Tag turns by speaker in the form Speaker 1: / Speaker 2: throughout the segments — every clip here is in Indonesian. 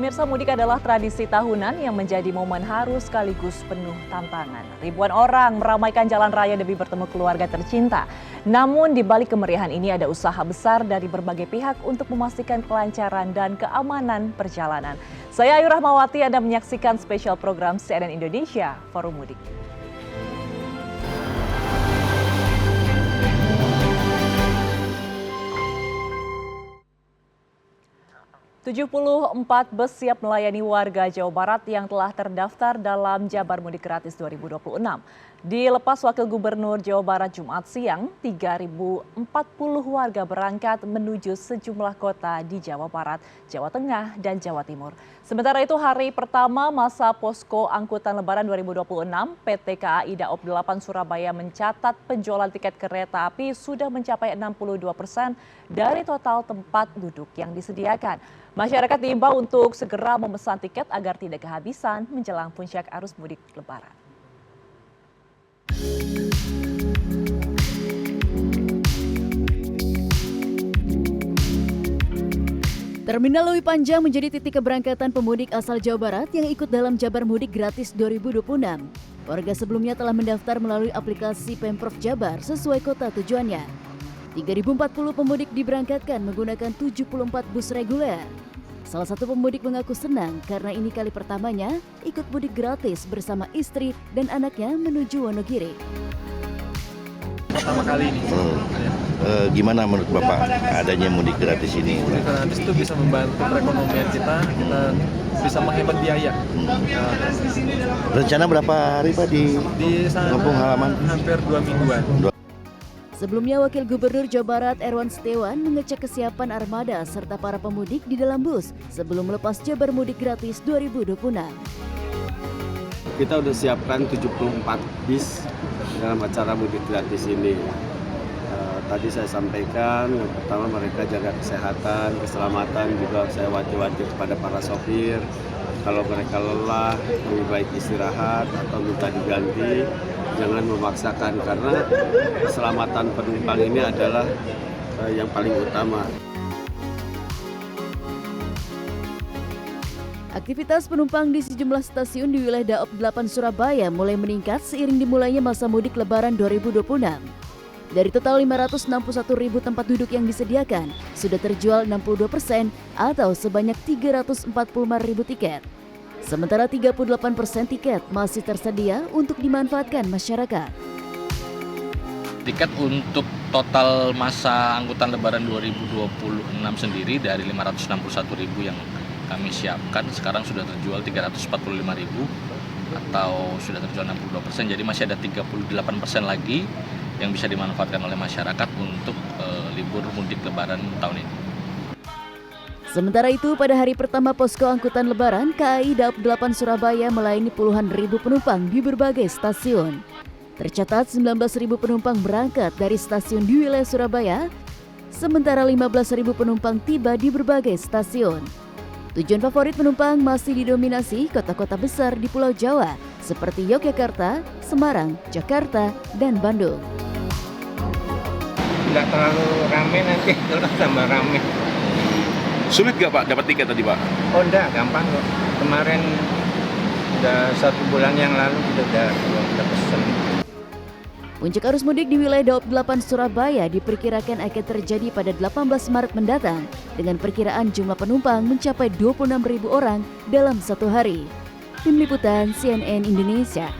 Speaker 1: Pemirsa, mudik adalah tradisi tahunan yang menjadi momen haru sekaligus penuh tantangan. Ribuan orang meramaikan jalan raya demi bertemu keluarga tercinta. Namun di balik kemeriahan ini ada usaha besar dari berbagai pihak untuk memastikan kelancaran dan keamanan perjalanan. Saya Ayu Rahmawati, Anda menyaksikan spesial program CNN Indonesia Forum Mudik. 74 bus siap melayani warga Jawa Barat yang telah terdaftar dalam Jabar Mudik Gratis 2026. Dilepas Wakil Gubernur Jawa Barat Jumat siang, 3.040 warga berangkat menuju sejumlah kota di Jawa Barat, Jawa Tengah, dan Jawa Timur. Sementara itu, hari pertama masa posko angkutan Lebaran 2026, PT KAI Daop 8 Surabaya mencatat penjualan tiket kereta api sudah mencapai 62% dari total tempat duduk yang disediakan. Masyarakat diimbau untuk segera memesan tiket agar tidak kehabisan menjelang puncak arus mudik Lebaran.
Speaker 2: Terminal Lewi Panjang menjadi titik keberangkatan pemudik asal Jawa Barat yang ikut dalam Jabar Mudik Gratis 2026. Warga sebelumnya telah mendaftar melalui aplikasi Pemprov Jabar sesuai kota tujuannya. 3.040 pemudik diberangkatkan menggunakan 74 bus reguler. Salah satu pemudik mengaku senang karena ini kali pertamanya ikut mudik gratis bersama istri dan anaknya menuju Wonogiri.
Speaker 3: Pertama kali ini.
Speaker 4: Gimana menurut Bapak adanya mudik gratis ini?
Speaker 3: Mudik gratis itu bisa membantu perekonomian kita bisa menghemat biaya.
Speaker 4: Rencana berapa hari Pak di
Speaker 3: sana
Speaker 4: kampung halaman?
Speaker 3: Hampir 2 mingguan.
Speaker 2: Sebelumnya, Wakil Gubernur Jawa Barat Erwan Setiawan mengecek kesiapan armada serta para pemudik di dalam bus sebelum melepas Jabar Mudik Gratis 2026.
Speaker 5: Kita udah siapkan 74 bis dalam acara mudik gratis ini. Tadi saya sampaikan, yang pertama mereka jaga kesehatan, keselamatan, juga saya wanti-wanti kepada para sopir. Kalau mereka lelah, lebih baik istirahat atau minta diganti, jangan memaksakan karena keselamatan penumpang ini adalah yang paling utama.
Speaker 2: Aktivitas penumpang di sejumlah stasiun di wilayah Daop 8 Surabaya mulai meningkat seiring dimulainya masa mudik Lebaran 2026. Dari total 561.000 tempat duduk yang disediakan, sudah terjual 62% atau sebanyak 345.000 tiket. Sementara 38% tiket masih tersedia untuk dimanfaatkan masyarakat.
Speaker 6: Tiket untuk total masa angkutan Lebaran 2026 sendiri dari 561.000 yang kami siapkan sekarang sudah terjual 345.000 atau sudah terjual 62%, jadi masih ada 38% lagi yang bisa dimanfaatkan oleh masyarakat untuk libur mudik Lebaran tahun ini.
Speaker 2: Sementara itu, pada hari pertama posko angkutan Lebaran, KAI Daop 8 Surabaya melayani puluhan ribu penumpang di berbagai stasiun. Tercatat 19.000 penumpang berangkat dari stasiun di wilayah Surabaya, sementara 15.000 penumpang tiba di berbagai stasiun. Tujuan favorit penumpang masih didominasi kota-kota besar di Pulau Jawa, seperti Yogyakarta, Semarang, Jakarta, dan Bandung.
Speaker 7: Nggak terlalu ramai, nanti kalau tambah ramai.
Speaker 4: Sulit nggak Pak dapat tiket tadi Pak?
Speaker 7: Oh enggak, gampang kok. Kemarin udah 1 bulan yang lalu udah pesen.
Speaker 2: Puncak arus mudik di wilayah Daop 8 Surabaya diperkirakan akan terjadi pada 18 Maret mendatang dengan perkiraan jumlah penumpang mencapai 26.000 orang dalam satu hari. Tim Liputan CNN Indonesia.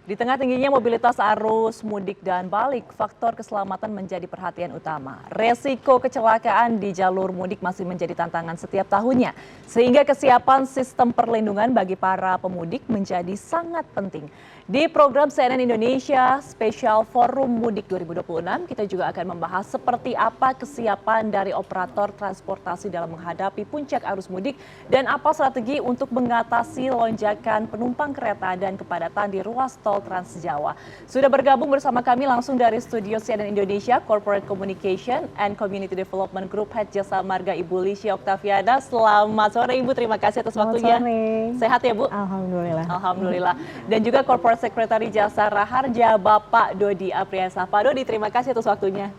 Speaker 1: Di tengah tingginya mobilitas arus mudik dan balik, faktor keselamatan menjadi perhatian utama. Resiko kecelakaan di jalur mudik masih menjadi tantangan setiap tahunnya, sehingga kesiapan sistem perlindungan bagi para pemudik menjadi sangat penting. Di program CNN Indonesia Spesial Forum Mudik 2026, kita juga akan membahas seperti apa kesiapan dari operator transportasi dalam menghadapi puncak arus mudik dan apa strategi untuk mengatasi lonjakan penumpang kereta dan kepadatan di ruas tol Trans Jawa. Sudah bergabung bersama kami langsung dari studio CNN Indonesia Corporate Communication and Community Development Group Head Jasa Marga Ibu Lisya Oktaviana. Selamat sore Ibu, terima kasih atas waktunya. Sehat ya Bu?
Speaker 8: Alhamdulillah.
Speaker 1: Alhamdulillah. Dan juga Corporate Sekretari Jasa Raharja Bapak Dodi Apriasa. Pak Dodi, terima kasih atas waktunya.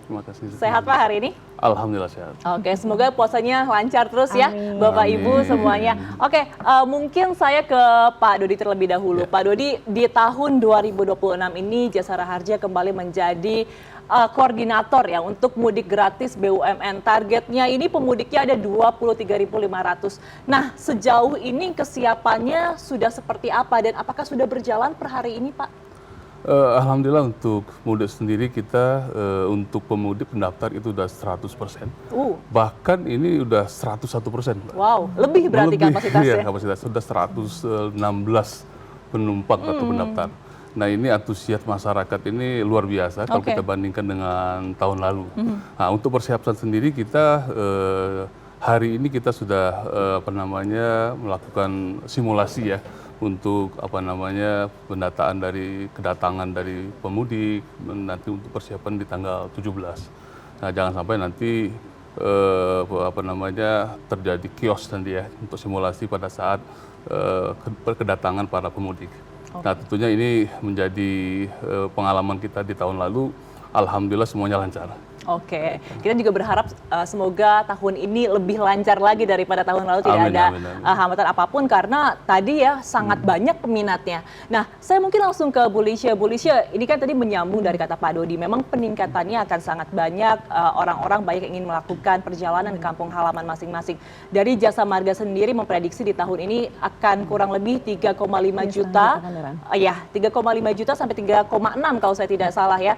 Speaker 8: Terima kasih.
Speaker 1: Sehat Pak hari ini?
Speaker 8: Alhamdulillah sehat.
Speaker 1: Oke, semoga puasanya lancar terus ya, Bapak
Speaker 8: Amin.
Speaker 1: Ibu semuanya. Oke, mungkin saya ke Pak Dodi terlebih dahulu. Pak Dodi, di tahun 2026 ini Jasara Harja kembali menjadi koordinator ya untuk mudik gratis BUMN. Targetnya ini pemudiknya ada 23.500. Nah, sejauh ini kesiapannya sudah seperti apa dan apakah sudah berjalan per hari ini, Pak?
Speaker 8: Alhamdulillah untuk mudik sendiri kita untuk pemudik pendaftar itu udah 100%. Bahkan ini udah 101%.
Speaker 1: Wow, lebih berarti kapasitasnya.
Speaker 8: Iya, kapasitas sudah 116 penumpang atau pendaftar. Nah ini antusias masyarakat ini luar biasa kalau kita bandingkan dengan tahun lalu. Nah untuk persiapan sendiri kita hari ini kita sudah melakukan simulasi ya untuk pendataan dari kedatangan dari pemudik nanti untuk persiapan di tanggal 17. Nah jangan sampai nanti terjadi kios nanti ya untuk simulasi pada saat kedatangan para pemudik. Nah tentunya ini menjadi pengalaman kita di tahun lalu, alhamdulillah semuanya lancar.
Speaker 1: Oke, kita juga berharap semoga tahun ini lebih lancar lagi daripada tahun lalu, tidak ada hambatan apapun karena tadi ya sangat banyak peminatnya. Nah, saya mungkin langsung ke Bu Lisha. Bu Lisha, ini kan tadi menyambung dari kata Pak Dodi, memang peningkatannya akan sangat banyak, orang-orang banyak yang ingin melakukan perjalanan ke kampung halaman masing-masing. Dari Jasa Marga sendiri memprediksi di tahun ini akan kurang lebih 3,5 juta, 3,5 juta sampai 3,6 kalau saya tidak salah ya,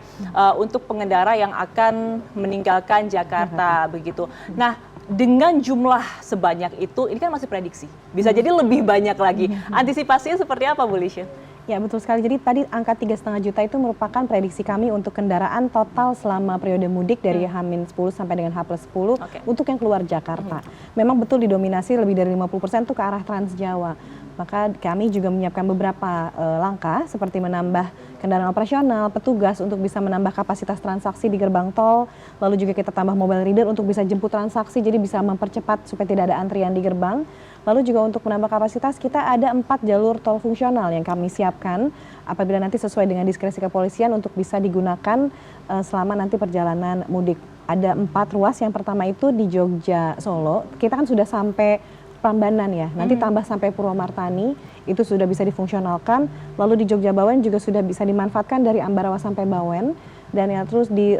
Speaker 1: untuk pengendara yang akan meninggalkan Jakarta begitu. Nah, dengan jumlah sebanyak itu, ini kan masih prediksi, bisa jadi lebih banyak lagi. Antisipasinya seperti apa, Bu Lisha?
Speaker 9: Ya betul sekali, jadi tadi angka 3,5 juta itu merupakan prediksi kami untuk kendaraan total selama periode mudik dari H-10 sampai dengan H+10 untuk yang keluar Jakarta. Memang betul didominasi lebih dari 50% itu ke arah Trans Jawa. Maka kami juga menyiapkan beberapa langkah seperti menambah kendaraan operasional, petugas untuk bisa menambah kapasitas transaksi di gerbang tol, lalu juga kita tambah mobile reader untuk bisa jemput transaksi, jadi bisa mempercepat supaya tidak ada antrian di gerbang. Lalu juga untuk menambah kapasitas kita ada 4 jalur tol fungsional yang kami siapkan apabila nanti sesuai dengan diskresi kepolisian untuk bisa digunakan selama nanti perjalanan mudik. Ada 4 ruas, yang pertama itu di Jogja Solo, kita kan sudah sampai Prambanan ya, nanti tambah sampai Purwomartani, itu sudah bisa difungsionalkan. Lalu di Jogja Bawen juga sudah bisa dimanfaatkan dari Ambarawa sampai Bawen. Dan yang terus di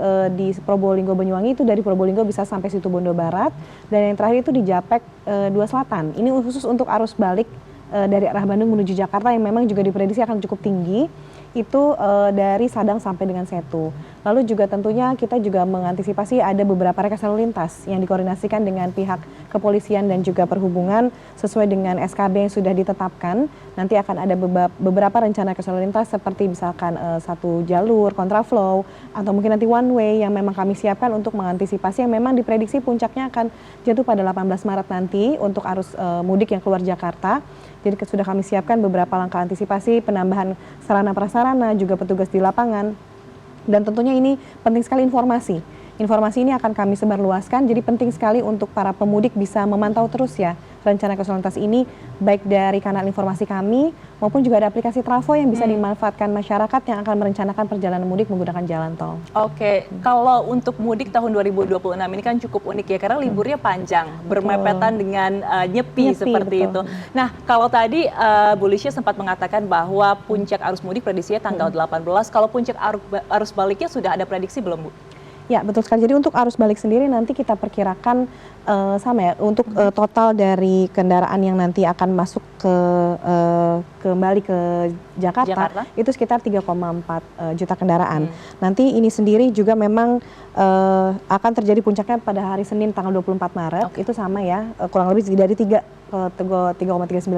Speaker 9: Probolinggo Banyuwangi itu dari Probolinggo bisa sampai Situbondo Barat. Dan yang terakhir itu di Japek 2 Selatan. Ini khusus untuk arus balik dari arah Bandung menuju Jakarta yang memang juga diprediksi akan cukup tinggi. Itu dari Sadang sampai dengan Setu. Lalu juga tentunya kita juga mengantisipasi ada beberapa rekayasa lalu lintas yang dikoordinasikan dengan pihak kepolisian dan juga perhubungan sesuai dengan SKB yang sudah ditetapkan. Nanti akan ada beberapa rencana rekayasa lalu lintas seperti misalkan 1 jalur kontraflow atau mungkin nanti one way yang memang kami siapkan untuk mengantisipasi yang memang diprediksi puncaknya akan jatuh pada 18 Maret nanti untuk arus mudik yang keluar Jakarta. Jadi sudah kami siapkan beberapa langkah antisipasi, penambahan sarana prasarana, juga petugas di lapangan. Dan tentunya ini penting sekali informasi. Informasi ini akan kami sebarluaskan, jadi penting sekali untuk para pemudik bisa memantau terus ya rencana rekayasa lalu lintas ini, baik dari kanal informasi kami maupun juga ada aplikasi Travo yang bisa dimanfaatkan masyarakat yang akan merencanakan perjalanan mudik menggunakan jalan tol.
Speaker 1: Oke, kalau untuk mudik tahun 2026 ini kan cukup unik ya, karena liburnya panjang, bermepetan dengan nyepi seperti itu. Nah, kalau tadi Bu Lisha sempat mengatakan bahwa puncak arus mudik prediksinya tanggal 18, kalau puncak arus baliknya sudah ada prediksi belum, Bu?
Speaker 9: Ya betul sekali, jadi untuk arus balik sendiri nanti kita perkirakan sama ya, untuk total dari kendaraan yang nanti akan masuk kembali ke Jakarta itu sekitar 3,4 juta kendaraan. Nanti ini sendiri juga memang akan terjadi puncaknya pada hari Senin tanggal 24 Maret, itu sama ya, kurang lebih dari 3,39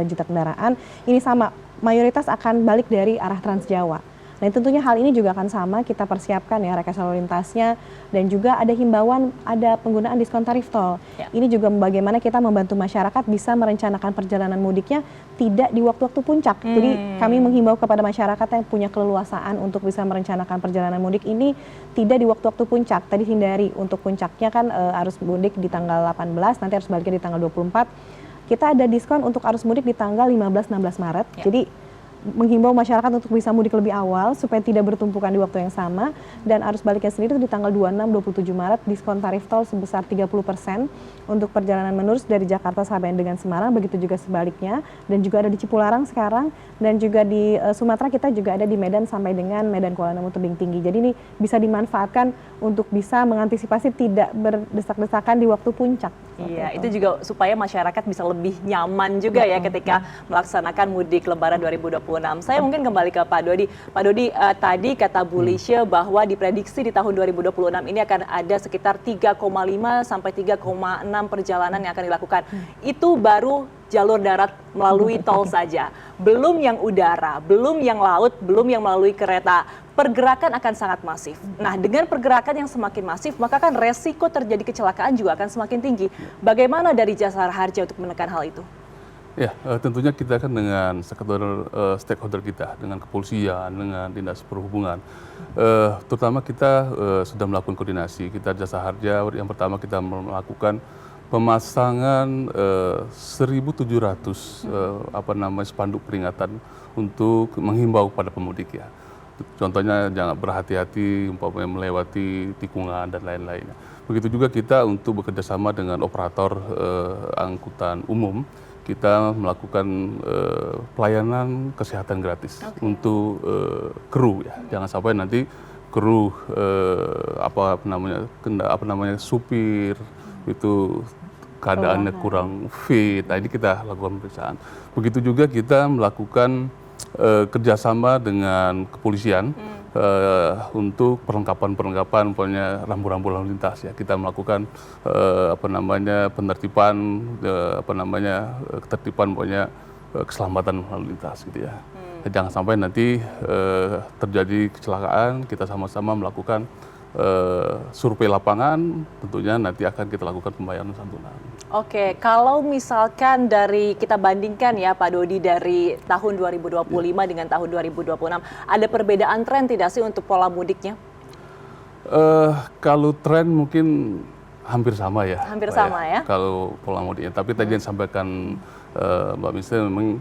Speaker 9: juta kendaraan. Ini sama, mayoritas akan balik dari arah Trans Jawa. Nah tentunya hal ini juga akan sama, kita persiapkan ya rekayasa lalu lintasnya dan juga ada himbauan, ada penggunaan diskon tarif tol. Ini juga bagaimana kita membantu masyarakat bisa merencanakan perjalanan mudiknya tidak di waktu-waktu puncak. Jadi kami menghimbau kepada masyarakat yang punya keleluasaan untuk bisa merencanakan perjalanan mudik ini tidak di waktu-waktu puncak. Tadi hindari untuk puncaknya kan arus mudik di tanggal 18, nanti arus baliknya di tanggal 24. Kita ada diskon untuk arus mudik di tanggal 15-16 Maret. Jadi menghimbau masyarakat untuk bisa mudik lebih awal supaya tidak bertumpukan di waktu yang sama, dan arus baliknya sendiri itu di tanggal 26-27 Maret diskon tarif tol sebesar 30% untuk perjalanan menerus dari Jakarta sampai dengan Semarang, begitu juga sebaliknya, dan juga ada di Cipularang sekarang, dan juga di Sumatera kita juga ada di Medan sampai dengan Medan Kuala Namu Tebing Tinggi. Jadi ini bisa dimanfaatkan untuk bisa mengantisipasi tidak berdesak-desakan di waktu puncak.
Speaker 1: Iya, itu juga supaya masyarakat bisa lebih nyaman juga ya ketika melaksanakan mudik Lebaran 2026. Saya mungkin kembali ke Pak Dodi. Pak Dodi, tadi kata Bu Lisha bahwa diprediksi di tahun 2026 ini akan ada sekitar 3,5 sampai 3,6 perjalanan yang akan dilakukan. Itu baru jalur darat melalui tol saja. Belum yang udara, belum yang laut, belum yang melalui kereta. Pergerakan akan sangat masif. Nah, dengan pergerakan yang semakin masif, maka kan resiko terjadi kecelakaan juga akan semakin tinggi. Bagaimana dari Jasara Harja untuk menekan hal itu?
Speaker 8: Ya, tentunya kita kan dengan stakeholder kita, dengan kepolisian, dengan dinas perhubungan, terutama kita sudah melakukan koordinasi. Kita Jasara Harja yang pertama kita melakukan pemasangan 1.700 spanduk peringatan untuk menghimbau pada pemudik ya. Contohnya jangan berhati-hati umpamanya melewati tikungan dan lain-lainnya. Begitu juga kita untuk bekerjasama dengan operator angkutan umum, kita melakukan pelayanan kesehatan gratis untuk kru ya. Jangan sampai nanti kru supir itu keadaannya kurang fit. Nah, ini kita lakukan pemeriksaan. Begitu juga kita melakukan kerjasama dengan kepolisian untuk perlengkapan pokoknya rambu-rambu lalu lintas ya. Kita melakukan penertiban ketertiban pokoknya keselamatan lalu lintas gitu ya. Jangan sampai nanti terjadi kecelakaan, kita sama-sama melakukan survei lapangan, tentunya nanti akan kita lakukan pembayaran santunan.
Speaker 1: Oke, kalau misalkan dari kita bandingkan ya Pak Dodi dari tahun 2025 dengan tahun 2026, ada perbedaan tren tidak sih untuk pola mudiknya?
Speaker 8: Kalau tren mungkin hampir sama ya.
Speaker 1: Hampir sama ya?
Speaker 8: Kalau pola mudiknya, tapi tadi yang disampaikan Mbak Misel memang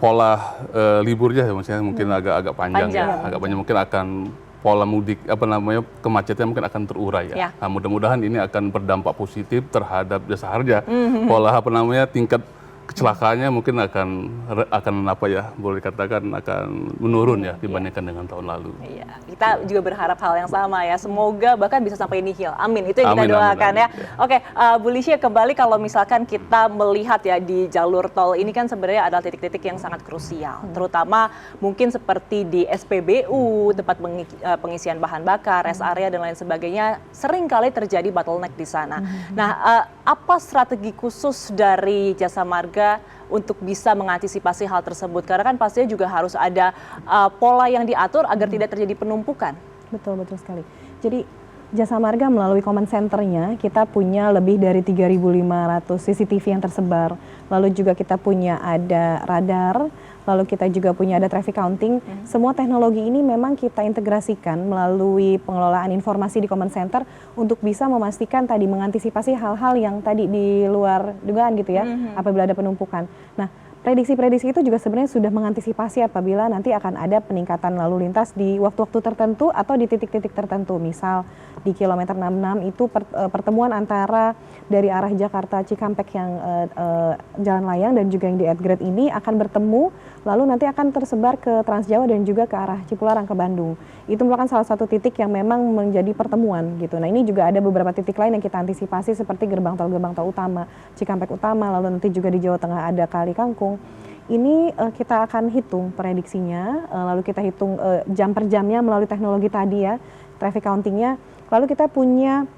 Speaker 8: pola liburnya maksudnya mungkin agak panjang ya, agak panjang mungkin akan pola mudik kemacetan mungkin akan terurai ya. Nah, mudah-mudahan ini akan berdampak positif terhadap Jasara Harja. Pola tingkat kecelakaannya mungkin akan boleh dikatakan akan menurun ya dibandingkan dengan tahun lalu. Iya,
Speaker 1: kita juga berharap hal yang sama ya. Semoga bahkan bisa sampai nihil. Amin. Itu yang kita doakan ya. Oke, Bu Lisha, kembali kalau misalkan kita melihat ya di jalur tol ini kan sebenarnya ada titik-titik yang sangat krusial, terutama mungkin seperti di SPBU, tempat pengisian bahan bakar, rest area dan lain sebagainya, sering kali terjadi bottleneck di sana. Nah, apa strategi khusus dari Jasa Marga untuk bisa mengantisipasi hal tersebut? Karena kan pastinya juga harus ada pola yang diatur agar tidak terjadi penumpukan.
Speaker 9: Betul sekali. Jadi Jasa Marga melalui command center-nya kita punya lebih dari 3.500 CCTV yang tersebar. Lalu juga kita punya ada radar, lalu kita juga punya ada traffic counting. Semua teknologi ini memang kita integrasikan melalui pengelolaan informasi di command center untuk bisa memastikan tadi mengantisipasi hal-hal yang tadi di luar dugaan gitu ya, apabila ada penumpukan. Nah, prediksi-prediksi itu juga sebenarnya sudah mengantisipasi apabila nanti akan ada peningkatan lalu lintas di waktu-waktu tertentu atau di titik-titik tertentu. Misal di kilometer 66 itu pertemuan antara dari arah Jakarta Cikampek yang Jalan Layang dan juga yang di Edgrade ini akan bertemu, lalu nanti akan tersebar ke Transjawa dan juga ke arah Cipularang ke Bandung. Itu merupakan salah satu titik yang memang menjadi pertemuan gitu. Nah, ini juga ada beberapa titik lain yang kita antisipasi seperti gerbang tol utama, Cikampek Utama, lalu nanti juga di Jawa Tengah ada Kali Kangkung. Ini kita akan hitung prediksinya, lalu kita hitung jam per jamnya melalui teknologi tadi ya, traffic countingnya. Lalu kita punya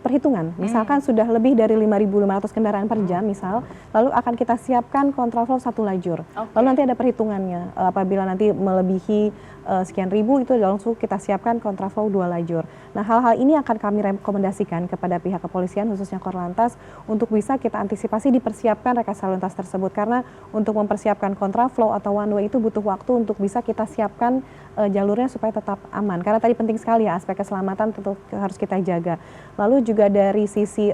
Speaker 9: perhitungan, misalkan sudah lebih dari 5.500 kendaraan per jam misal, lalu akan kita siapkan kontraflow 1 lajur. Lalu nanti ada perhitungannya, apabila nanti melebihi sekian ribu itu langsung kita siapkan kontraflow 2 lajur. Nah, hal-hal ini akan kami rekomendasikan kepada pihak kepolisian khususnya Korlantas untuk bisa kita antisipasi dipersiapkan rekayasa lalu lintas tersebut, karena untuk mempersiapkan kontraflow atau one way itu butuh waktu untuk bisa kita siapkan jalurnya supaya tetap aman, karena tadi penting sekali ya aspek keselamatan tentu harus kita jaga. Lalu juga dari sisi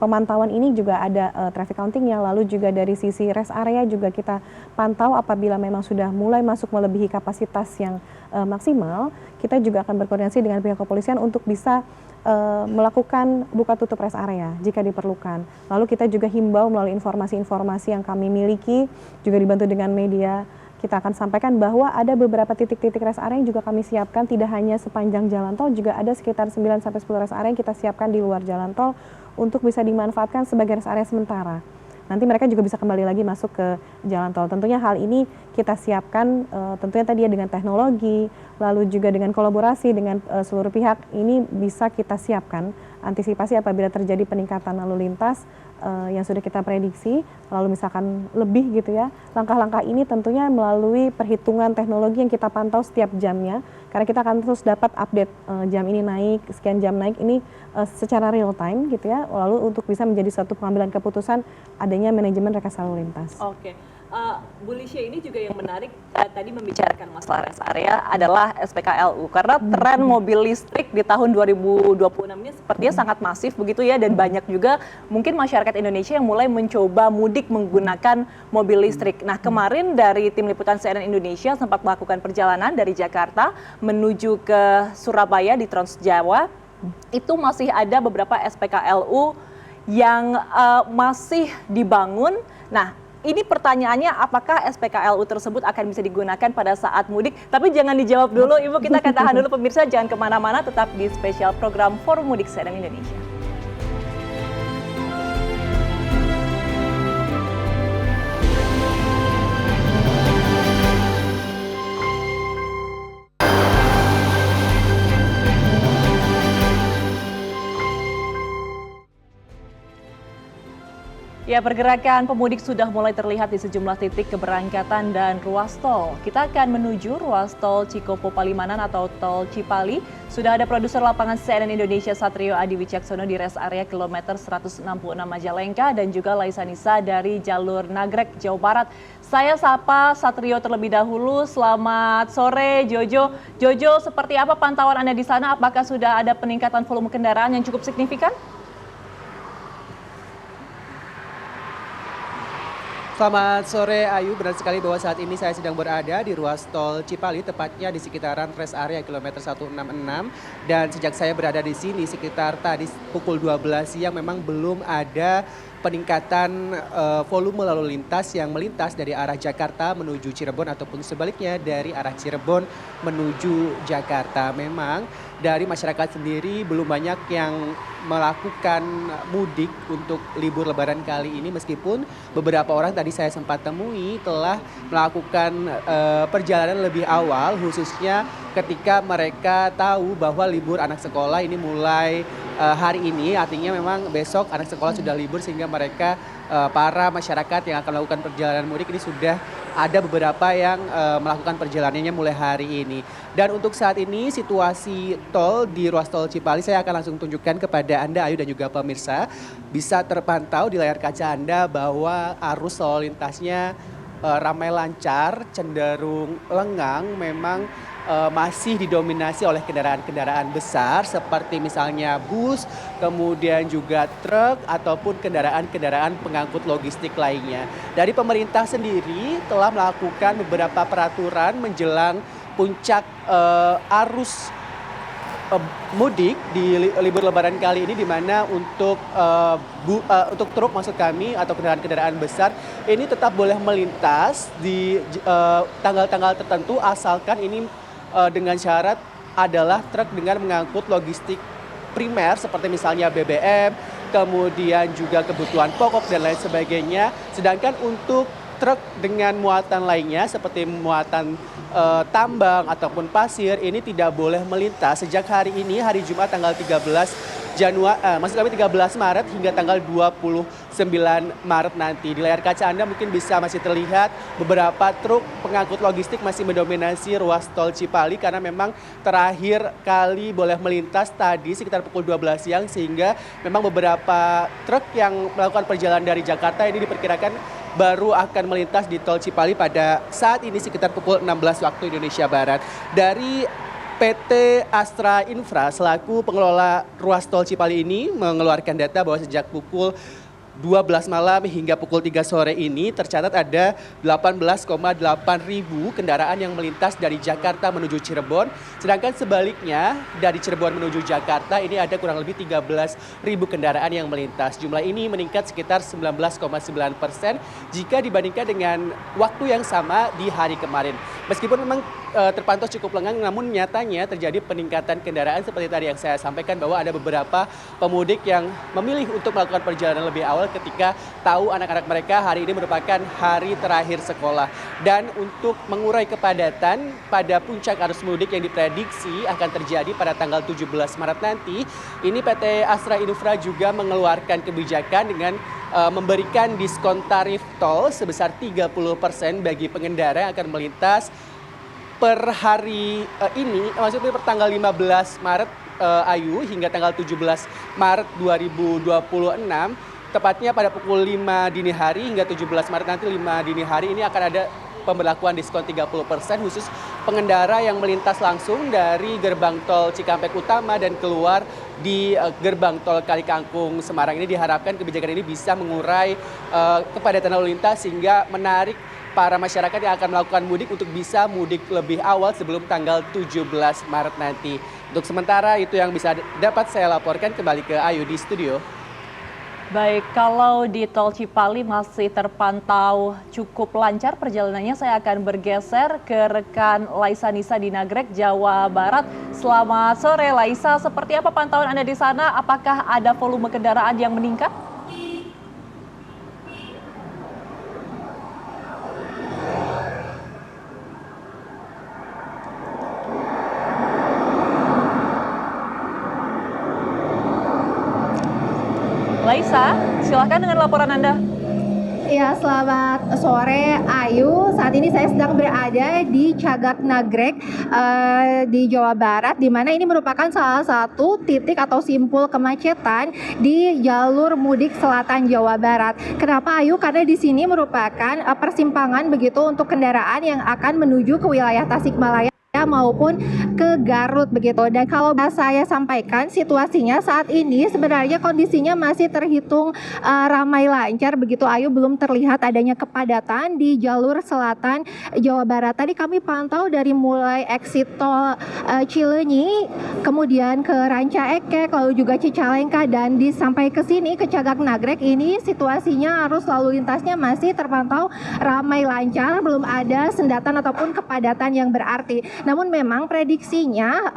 Speaker 9: pemantauan ini juga ada traffic counting-nya, lalu juga dari sisi rest area juga kita pantau apabila memang sudah mulai masuk melebihi kapasitas yang maksimal, kita juga akan berkoordinasi dengan pihak kepolisian untuk bisa melakukan buka tutup rest area jika diperlukan. Lalu kita juga himbau melalui informasi-informasi yang kami miliki, juga dibantu dengan media, kita akan sampaikan bahwa ada beberapa titik-titik rest area yang juga kami siapkan, tidak hanya sepanjang jalan tol, juga ada sekitar 9-10 rest area yang kita siapkan di luar jalan tol untuk bisa dimanfaatkan sebagai rest area sementara. Nanti mereka juga bisa kembali lagi masuk ke jalan tol. Tentunya hal ini kita siapkan tentunya tadi ya dengan teknologi, lalu juga dengan kolaborasi dengan seluruh pihak, ini bisa kita siapkan antisipasi apabila terjadi peningkatan lalu lintas yang sudah kita prediksi, lalu misalkan lebih gitu ya. Langkah-langkah ini tentunya melalui perhitungan teknologi yang kita pantau setiap jamnya, karena kita akan terus dapat update jam ini naik, sekian jam naik, ini secara real time gitu ya, lalu untuk bisa menjadi suatu pengambilan keputusan adanya manajemen rekayasa lalu lintas.
Speaker 1: Oke. Bu Lisha, ini juga yang menarik tadi membicarakan masalah rest area adalah SPKLU, karena tren mobil listrik di tahun 2026 ini sepertinya sangat masif begitu ya, dan banyak juga mungkin masyarakat Indonesia yang mulai mencoba mudik menggunakan mobil listrik. Nah, kemarin dari tim liputan CNN Indonesia sempat melakukan perjalanan dari Jakarta menuju ke Surabaya di Trans Jawa, itu masih ada beberapa SPKLU yang masih dibangun. Nah, ini pertanyaannya, apakah SPKLU tersebut akan bisa digunakan pada saat mudik? Tapi jangan dijawab dulu, Ibu. Kita akan tahan dulu pemirsa, jangan kemana-mana, tetap di spesial program Forum Mudik CNN Indonesia. Ya, pergerakan pemudik sudah mulai terlihat di sejumlah titik keberangkatan dan ruas tol. Kita akan menuju ruas tol Cikopo Palimanan atau tol Cipali. Sudah ada produser lapangan CNN Indonesia Satrio Adi Wicaksono di rest area kilometer 166 Majalengka dan juga Laisa Nisa dari jalur Nagrek, Jawa Barat. Saya sapa Satrio terlebih dahulu. Selamat sore, Jojo. Jojo, seperti apa pantauan Anda di sana? Apakah sudah ada peningkatan volume kendaraan yang cukup signifikan?
Speaker 10: Selamat sore Ayu, benar sekali bahwa saat ini saya sedang berada di ruas tol Cipali, tepatnya di sekitaran rest area kilometer 166. Dan sejak saya berada di sini sekitar tadi pukul 12 siang memang belum ada peningkatan volume lalu lintas yang melintas dari arah Jakarta menuju Cirebon ataupun sebaliknya dari arah Cirebon menuju Jakarta. Memang dari masyarakat sendiri belum banyak yang melakukan mudik untuk libur lebaran kali ini, meskipun beberapa orang tadi saya sempat temui telah melakukan perjalanan lebih awal, khususnya ketika mereka tahu bahwa libur anak sekolah ini mulai hari ini, artinya memang besok anak sekolah sudah libur, sehingga mereka para masyarakat yang akan melakukan perjalanan mudik ini sudah ada beberapa yang melakukan perjalanannya mulai hari ini. Dan untuk saat ini situasi tol di ruas tol Cipali saya akan langsung tunjukkan kepada Anda Ayu dan juga pemirsa. Bisa terpantau di layar kaca Anda bahwa arus lalu lintasnya ramai lancar, cenderung lengang, memang masih didominasi oleh kendaraan-kendaraan besar seperti misalnya bus, kemudian juga truk ataupun kendaraan-kendaraan pengangkut logistik lainnya. Dari pemerintah sendiri telah melakukan beberapa peraturan menjelang puncak arus mudik di libur lebaran kali ini, di mana untuk truk maksud kami atau kendaraan-kendaraan besar ini tetap boleh melintas di tanggal-tanggal tertentu, asalkan ini dengan syarat adalah truk dengan mengangkut logistik primer seperti misalnya BBM, kemudian juga kebutuhan pokok dan lain sebagainya. Sedangkan untuk truk dengan muatan lainnya seperti muatan tambang ataupun pasir ini tidak boleh melintas sejak hari ini, hari Jumat tanggal 13 Maret hingga tanggal 29 Maret nanti. Di layar kaca Anda mungkin bisa masih terlihat beberapa truk pengangkut logistik masih mendominasi ruas tol Cipali, karena memang terakhir kali boleh melintas tadi sekitar pukul 12 siang, sehingga memang beberapa truk yang melakukan perjalanan dari Jakarta ini diperkirakan baru akan melintas di tol Cipali pada saat ini sekitar pukul 16 waktu Indonesia Barat. Dari PT Astra Infra selaku pengelola ruas tol Cipali ini mengeluarkan data bahwa sejak pukul 12 malam hingga pukul 3 sore ini tercatat ada 18,8 ribu kendaraan yang melintas dari Jakarta menuju Cirebon. Sedangkan sebaliknya dari Cirebon menuju Jakarta ini ada kurang lebih 13 ribu kendaraan yang melintas. Jumlah ini meningkat sekitar 19,9% jika dibandingkan dengan waktu yang sama di hari kemarin. Meskipun memang terpantau cukup lengang, namun nyatanya terjadi peningkatan kendaraan seperti tadi yang saya sampaikan bahwa ada beberapa pemudik yang memilih untuk melakukan perjalanan lebih awal ketika tahu anak-anak mereka hari ini merupakan hari terakhir sekolah. Dan untuk mengurai kepadatan pada puncak arus mudik yang diprediksi akan terjadi pada tanggal 17 Maret nanti, ini PT Astra Infra juga mengeluarkan kebijakan dengan memberikan diskon tarif tol sebesar 30% bagi pengendara yang akan melintas per hari ini, maksudnya per tanggal 15 Maret Ayu hingga tanggal 17 Maret 2026, tepatnya pada pukul 5 dini hari hingga 17 Maret nanti 5 dini hari ini akan ada pemberlakuan diskon 30% khusus pengendara yang melintas langsung dari gerbang tol Cikampek Utama dan keluar di gerbang tol Kalikangkung Semarang. Ini diharapkan kebijakan ini bisa mengurai kepadatan lalu lintas sehingga menarik para masyarakat yang akan melakukan mudik untuk bisa mudik lebih awal sebelum tanggal 17 Maret nanti. Untuk sementara itu yang bisa dapat saya laporkan, kembali ke Ayu di studio.
Speaker 1: Baik, kalau di tol Cipali masih terpantau cukup lancar perjalanannya, saya akan bergeser ke rekan Laisa Nisa di Nagrek, Jawa Barat. Selamat sore Laisa, seperti apa pantauan Anda di sana? Apakah ada volume kendaraan yang meningkat? Laisa, silakan dengan laporan Anda.
Speaker 11: Ya, selamat sore Ayu. Saat ini saya sedang berada di Cagak Nagrek di Jawa Barat, di mana ini merupakan salah satu titik atau simpul kemacetan di jalur mudik selatan Jawa Barat. Kenapa Ayu? Karena di sini merupakan persimpangan begitu untuk kendaraan yang akan menuju ke wilayah Tasikmalaya maupun ke Garut begitu. Dan kalau saya sampaikan situasinya saat ini sebenarnya kondisinya masih terhitung ramai lancar begitu Ayu, belum terlihat adanya kepadatan di jalur selatan Jawa Barat. Tadi kami pantau dari mulai exit tol Cileunyi, kemudian ke Ranca Ekek, lalu juga Cicalengka, dan sampai ke sini ke Cagak Nagrek ini situasinya arus lalu lintasnya masih terpantau ramai lancar, belum ada sendatan ataupun kepadatan yang berarti. Namun memang prediksinya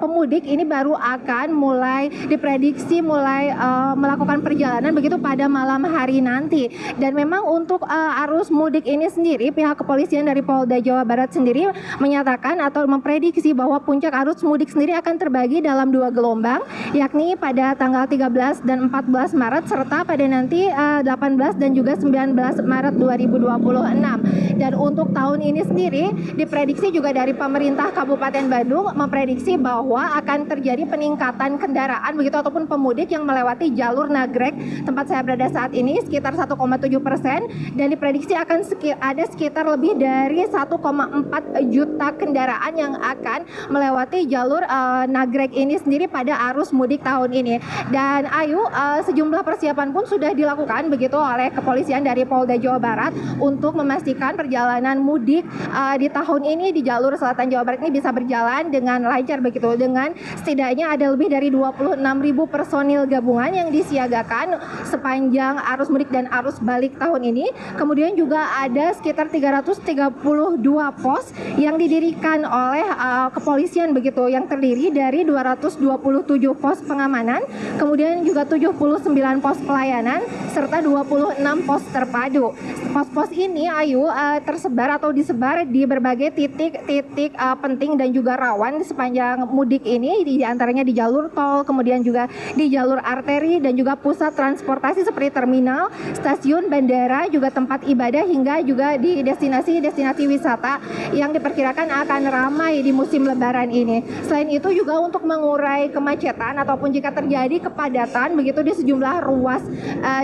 Speaker 11: pemudik ini baru akan mulai diprediksi melakukan perjalanan begitu pada malam hari nanti. Dan memang untuk arus mudik ini sendiri pihak kepolisian dari Polda Jawa Barat sendiri menyatakan atau memprediksi bahwa puncak arus mudik sendiri akan terbagi dalam 2 gelombang, yakni pada tanggal 13 dan 14 Maret serta pada nanti 18 dan juga 19 Maret 2026. Dan untuk tahun ini sendiri diprediksi juga dari pemerintah Kabupaten Bandung memprediksi bahwa akan terjadi peningkatan kendaraan begitu ataupun pemudik yang melewati jalur Nagrek tempat saya berada saat ini sekitar 1,7%, dan diprediksi akan ada sekitar lebih dari 1,4 juta kendaraan yang akan melewati jalur Nagrek ini sendiri pada arus mudik tahun ini. Dan Ayu, sejumlah persiapan pun sudah dilakukan begitu oleh kepolisian dari Polda Jawa Barat untuk memastikan perjalanan mudik di tahun ini di jalur selatan Jawa Barat ini bisa berjalan dengan lancar begitu, dengan setidaknya ada lebih dari 26.000 personil gabungan yang disiagakan sepanjang arus mudik dan arus balik tahun ini. Kemudian juga ada sekitar 332 pos yang didirikan oleh kepolisian begitu, yang terdiri dari 227 pos pengamanan, kemudian juga 79 pos pelayanan serta 26 pos terpadu. Pos-pos ini Ayu tersebar atau disebar di berbagai titik penting dan juga rawan di sepanjang mudik ini, di antaranya di jalur tol, kemudian juga di jalur arteri dan juga pusat transportasi seperti terminal, stasiun, bandara, juga tempat ibadah hingga juga di destinasi wisata yang diperkirakan akan ramai di musim lebaran ini. Selain itu juga untuk mengurai kemacetan ataupun jika terjadi kepadatan begitu di sejumlah ruas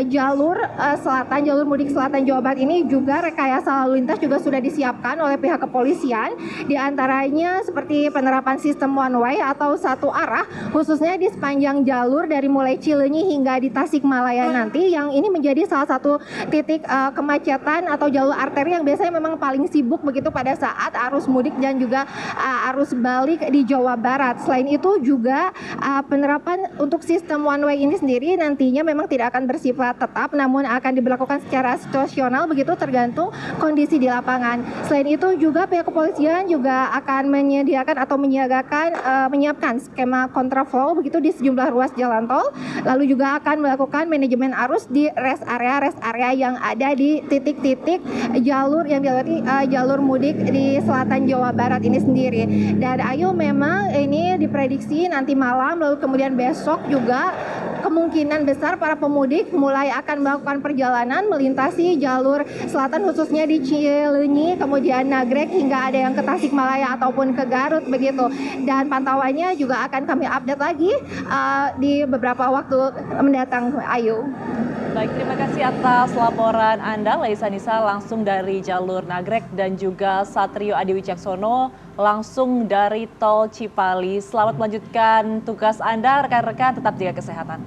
Speaker 11: jalur selatan, jalur mudik selatan Jawa Barat ini juga rekayasa lalu lintas juga sudah disiapkan oleh pihak kepolisian. Di antara diantaranya seperti penerapan sistem one way atau satu arah, khususnya di sepanjang jalur dari mulai Cileunyi hingga di Tasikmalaya nanti, yang ini menjadi salah satu titik kemacetan atau jalur arteri yang biasanya memang paling sibuk begitu pada saat arus mudik dan juga arus balik di Jawa Barat. Selain itu juga penerapan untuk sistem one way ini sendiri nantinya memang tidak akan bersifat tetap, namun akan diberlakukan secara situasional begitu tergantung kondisi di lapangan. Selain itu juga pihak kepolisian juga akan menyediakan atau menyiapkan skema kontraflow begitu di sejumlah ruas jalan tol, lalu juga akan melakukan manajemen arus di rest area yang ada di titik-titik jalur yang dilewati jalur mudik di selatan Jawa Barat ini sendiri. Dan Ayu, memang ini diprediksi nanti malam lalu kemudian besok juga kemungkinan besar para pemudik mulai akan melakukan perjalanan melintasi jalur selatan khususnya di Cileunyi, kemudian Nagrek hingga ada yang ke Tasikmalaya ataupun ke Garut begitu. Dan pantauannya juga akan kami update lagi di beberapa waktu mendatang, Ayu.
Speaker 1: Baik, terima kasih atas laporan Anda, Laisa Nisa, langsung dari jalur Nagrek, dan juga Satrio Adi Wicaksono langsung dari Tol Cipali. Selamat melanjutkan tugas Anda, rekan-rekan, tetap jaga kesehatan.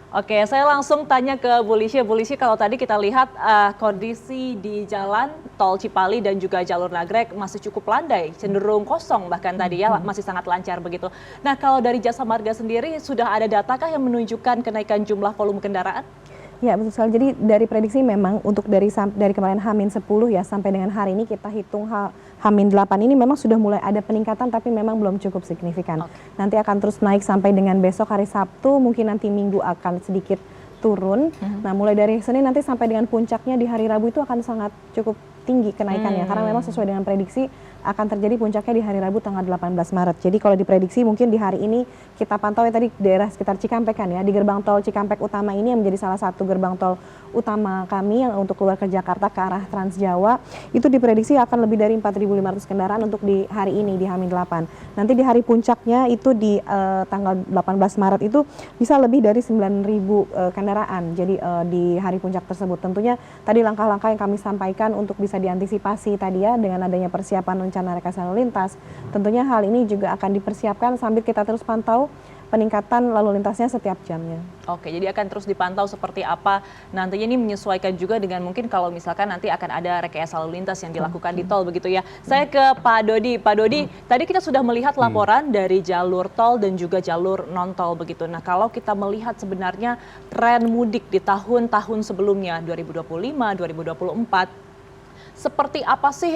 Speaker 1: Oke, saya langsung tanya ke Bu Lisya. Bu Lisya, kalau tadi kita lihat kondisi di jalan Tol Cipali dan juga jalur Nagrek masih cukup landai, cenderung kosong bahkan tadi ya, masih sangat lancar begitu. Nah, kalau dari Jasa Marga sendiri sudah ada datakah yang menunjukkan kenaikan jumlah volume kendaraan?
Speaker 9: Ya, betul sekali. Jadi dari prediksi memang untuk dari kemarin H-10 ya sampai dengan hari ini kita hitung H-8 ini memang sudah mulai ada peningkatan, tapi memang belum cukup signifikan. Nanti akan terus naik sampai dengan besok hari Sabtu, mungkin nanti Minggu akan sedikit turun. Nah, mulai dari Senin nanti sampai dengan puncaknya di hari Rabu itu akan sangat cukup tinggi kenaikannya, karena memang sesuai dengan prediksi akan terjadi puncaknya di hari Rabu tanggal 18 Maret. Jadi kalau diprediksi mungkin di hari ini kita pantau ya tadi daerah sekitar Cikampek kan ya, di gerbang tol Cikampek utama ini yang menjadi salah satu gerbang tol utama kami yang untuk keluar ke Jakarta ke arah Trans Jawa, itu diprediksi akan lebih dari 4.500 kendaraan untuk di hari ini di H-8. Nanti di hari puncaknya itu di tanggal 18 Maret itu bisa lebih dari 9.000 kendaraan. Jadi di hari puncak tersebut tentunya tadi langkah-langkah yang kami sampaikan untuk bisa diantisipasi tadi ya dengan adanya persiapan rencana rekayasa lalu lintas. Tentunya hal ini juga akan dipersiapkan sambil kita terus pantau peningkatan lalu lintasnya setiap jamnya.
Speaker 1: Oke, jadi akan terus dipantau seperti apa nantinya, ini menyesuaikan juga dengan mungkin kalau misalkan nanti akan ada rekayasa lalu lintas yang dilakukan di tol begitu ya. Saya ke Pak Dodi. Pak Dodi, tadi kita sudah melihat laporan dari jalur tol dan juga jalur non-tol begitu. Nah, kalau kita melihat sebenarnya tren mudik di tahun-tahun sebelumnya 2025, 2024, seperti apa sih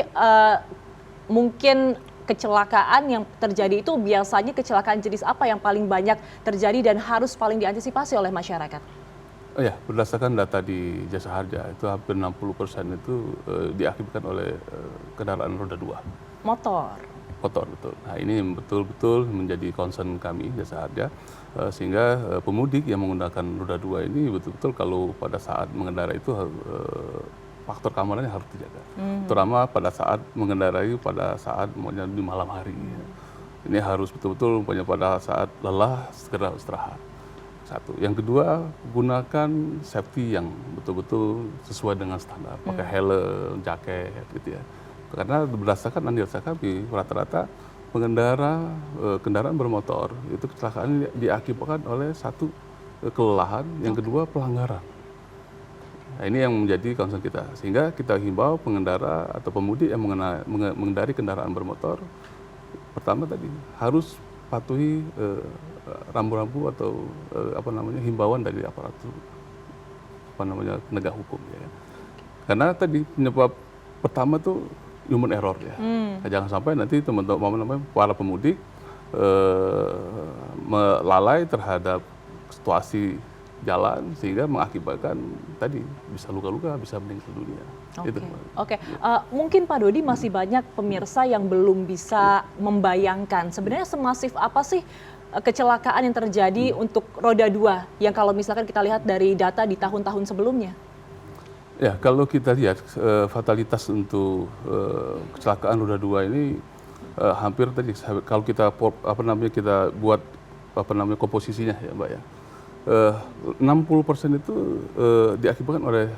Speaker 1: mungkin kecelakaan yang terjadi itu, biasanya kecelakaan jenis apa yang paling banyak terjadi dan harus paling diantisipasi oleh masyarakat?
Speaker 8: Oh ya, berdasarkan data di Jasa Harja itu hampir 60% itu diakibatkan oleh kendaraan roda 2.
Speaker 1: Motor,
Speaker 8: betul. Nah, ini betul-betul menjadi concern kami Jasa Harja, sehingga pemudik yang menggunakan roda 2 ini betul-betul kalau pada saat mengendarai itu faktor keamanannya harus dijaga, terutama pada saat mengendarai pada saat maunya di malam hari. Ini harus betul-betul pada saat lelah segera istirahat. Satu. Yang kedua, gunakan safety yang betul-betul sesuai dengan standar, pakai helm, jaket, gitu ya. Karena berdasarkan analisa kami, rata-rata pengendara kendaraan bermotor itu kecelakaan diakibatkan oleh satu kelelahan, yang kedua pelanggaran. Nah, ini yang menjadi concern kita, sehingga kita himbau pengendara atau pemudik yang mengendari kendaraan bermotor, pertama tadi harus patuhi rambu-rambu atau himbauan dari aparatur penegak hukum ya. Karena tadi penyebab pertama tuh human error ya. Nah, jangan sampai nanti teman-teman para pemudik melalai terhadap situasi jalan sehingga mengakibatkan tadi bisa luka-luka, bisa meninggal dunia.
Speaker 1: Oke. Mungkin Pak Dodi masih banyak pemirsa yang belum bisa membayangkan sebenarnya semasif apa sih kecelakaan yang terjadi untuk roda 2 yang kalau misalkan kita lihat dari data di tahun-tahun sebelumnya.
Speaker 8: Ya, kalau kita lihat fatalitas untuk kecelakaan roda 2 ini hampir tadi kalau kita kita buat komposisinya ya Mbak ya. 60% itu diakibatkan oleh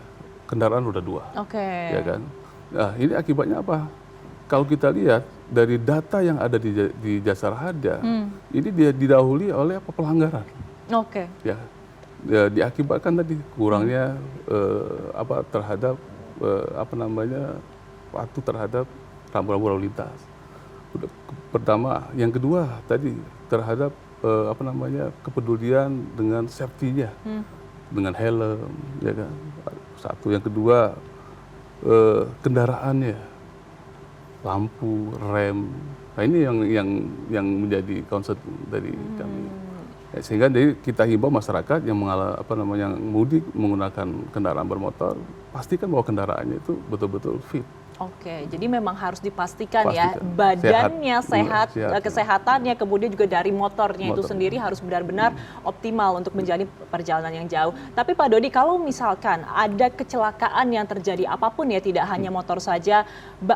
Speaker 8: kendaraan roda 2.
Speaker 1: Oke.
Speaker 8: Ya kan? Nah, ini akibatnya apa? kalau kita lihat dari data yang ada di Jasara Harja, ini dia didahului oleh pelanggaran.
Speaker 1: Oke.
Speaker 8: Ya, diakibatkan tadi kurangnya terhadap patuh terhadap rambu-rambu lalu lintas. Pertama, yang kedua tadi terhadap kepedulian dengan safety-nya, dengan helm, ya kan. Satu, yang kedua kendaraannya, lampu, rem. Nah ini yang menjadi concern dari kami. Sehingga kita himbau masyarakat yang mudik menggunakan kendaraan bermotor, pastikan bahwa kendaraannya itu betul-betul fit.
Speaker 1: Oke, jadi memang harus dipastikan ya badannya sehat, kesehatannya, kemudian juga dari motornya itu sendiri harus benar-benar optimal untuk menjalani perjalanan yang jauh. Tapi Pak Dodi, kalau misalkan ada kecelakaan yang terjadi apapun ya, tidak hanya motor saja,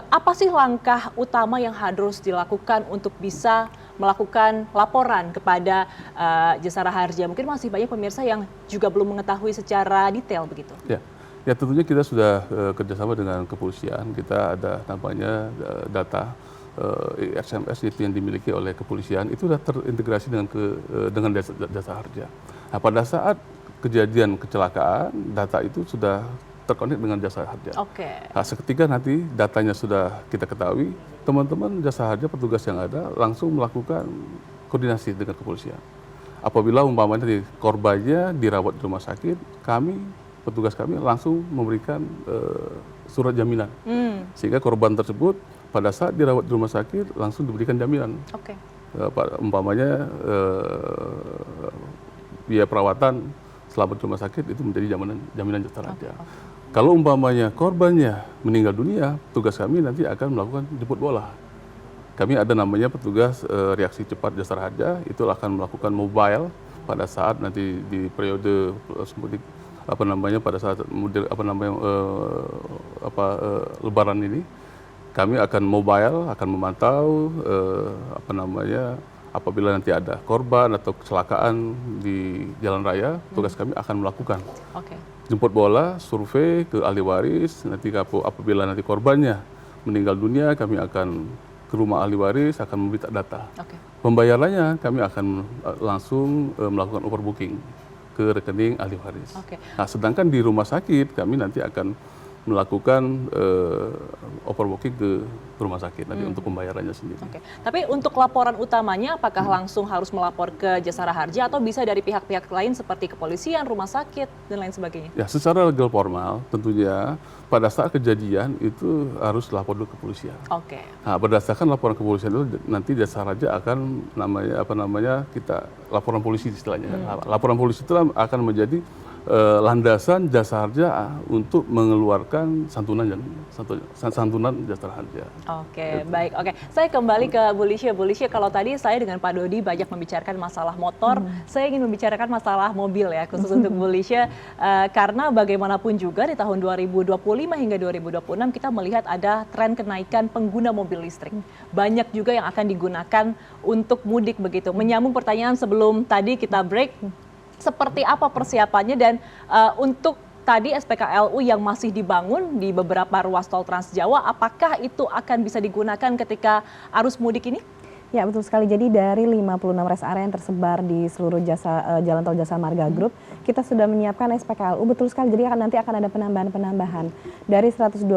Speaker 1: apa sih langkah utama yang harus dilakukan untuk bisa melakukan laporan kepada Jasara Harja? Mungkin masih banyak pemirsa yang juga belum mengetahui secara detail begitu.
Speaker 8: Ya tentunya kita sudah kerjasama dengan kepolisian. Kita ada namanya data SMS itu yang dimiliki oleh kepolisian, itu sudah terintegrasi dengan Jasara Harja. Nah, pada saat kejadian kecelakaan, data itu sudah terkonek dengan Jasara Harja. Nah, seketika nanti datanya sudah kita ketahui, teman-teman Jasara Harja, petugas yang ada langsung melakukan koordinasi dengan kepolisian. Apabila umpamanya korbannya dirawat di rumah sakit, petugas kami langsung memberikan surat jaminan, sehingga korban tersebut pada saat dirawat di rumah sakit langsung diberikan jaminan. Umpamanya biaya perawatan selama di rumah sakit itu menjadi jaminan Jasara Harja. Kalau umpamanya korbannya meninggal dunia, petugas kami nanti akan melakukan jemput bola. Kami ada namanya petugas reaksi cepat Jasara Harja, itu akan melakukan mobile pada saat nanti di periode pada saat Lebaran ini, kami akan mobile, akan memantau apabila nanti ada korban atau kecelakaan di jalan raya, tugas kami akan melakukan jemput bola, survei ke ahli waris. Nanti apabila nanti korbannya meninggal dunia, kami akan ke rumah ahli waris, akan meminta data. Pembayarannya kami akan langsung melakukan overbooking ke rekening ahli waris. Nah, sedangkan di rumah sakit kami nanti akan melakukan overbooking ke rumah sakit nanti untuk pembayarannya sendiri.
Speaker 1: Tapi untuk laporan utamanya apakah langsung harus melapor ke Jasara Harja atau bisa dari pihak-pihak lain seperti kepolisian, rumah sakit dan lain sebagainya?
Speaker 8: Ya, secara legal formal tentunya pada saat kejadian itu harus lapor dulu ke kepolisian. Nah, berdasarkan laporan kepolisian itu nanti Jasara Harja akan kita laporan polisi istilahnya. Laporan polisi itu akan menjadi landasan Jasara Harja untuk mengeluarkan santunan Jasara Harja.
Speaker 1: Baik. Saya kembali ke Bu Lisha. Bu Lisha, kalau tadi saya dengan Pak Dodi banyak membicarakan masalah motor, saya ingin membicarakan masalah mobil ya, khusus untuk Bu Lisha, karena bagaimanapun juga di tahun 2025 hingga 2026 kita melihat ada tren kenaikan pengguna mobil listrik. Banyak juga yang akan digunakan untuk mudik begitu. Menyambung pertanyaan sebelum tadi kita break, seperti apa persiapannya dan untuk tadi SPKLU yang masih dibangun di beberapa ruas tol Trans Jawa, apakah itu akan bisa digunakan ketika arus mudik ini?
Speaker 9: Ya, betul sekali. Jadi dari 56 rest area yang tersebar di seluruh Jalan Tol Jasa Marga Group, kita sudah menyiapkan SPKLU. Betul sekali. Jadi nanti akan ada penambahan-penambahan. Dari 128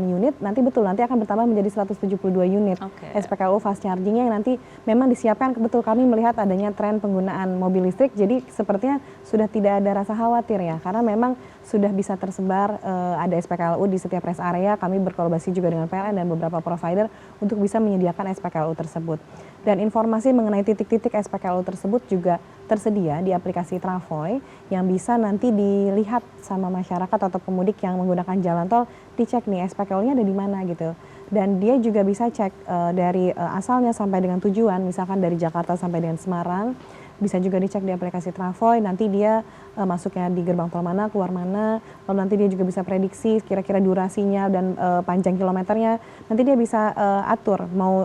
Speaker 9: unit, nanti akan bertambah menjadi 172 unit SPKLU fast charging yang nanti memang disiapkan. Betul, kami melihat adanya tren penggunaan mobil listrik. Jadi sepertinya sudah tidak ada rasa khawatir ya, karena memang sudah bisa tersebar ada SPKLU di setiap rest area. Kami berkolaborasi juga dengan PLN dan beberapa provider untuk bisa menyediakan SPKLU tersebut. Dan informasi mengenai titik-titik SPKLU tersebut juga tersedia di aplikasi Travoy yang bisa nanti dilihat sama masyarakat atau pemudik yang menggunakan jalan tol, dicek nih SPKLU-nya ada di mana gitu. Dan dia juga bisa cek dari asalnya sampai dengan tujuan, misalkan dari Jakarta sampai dengan Semarang, bisa juga dicek di aplikasi Travoy, nanti dia masuknya di gerbang tol mana, keluar mana, lalu nanti dia juga bisa prediksi kira-kira durasinya dan panjang kilometernya, nanti dia bisa atur mau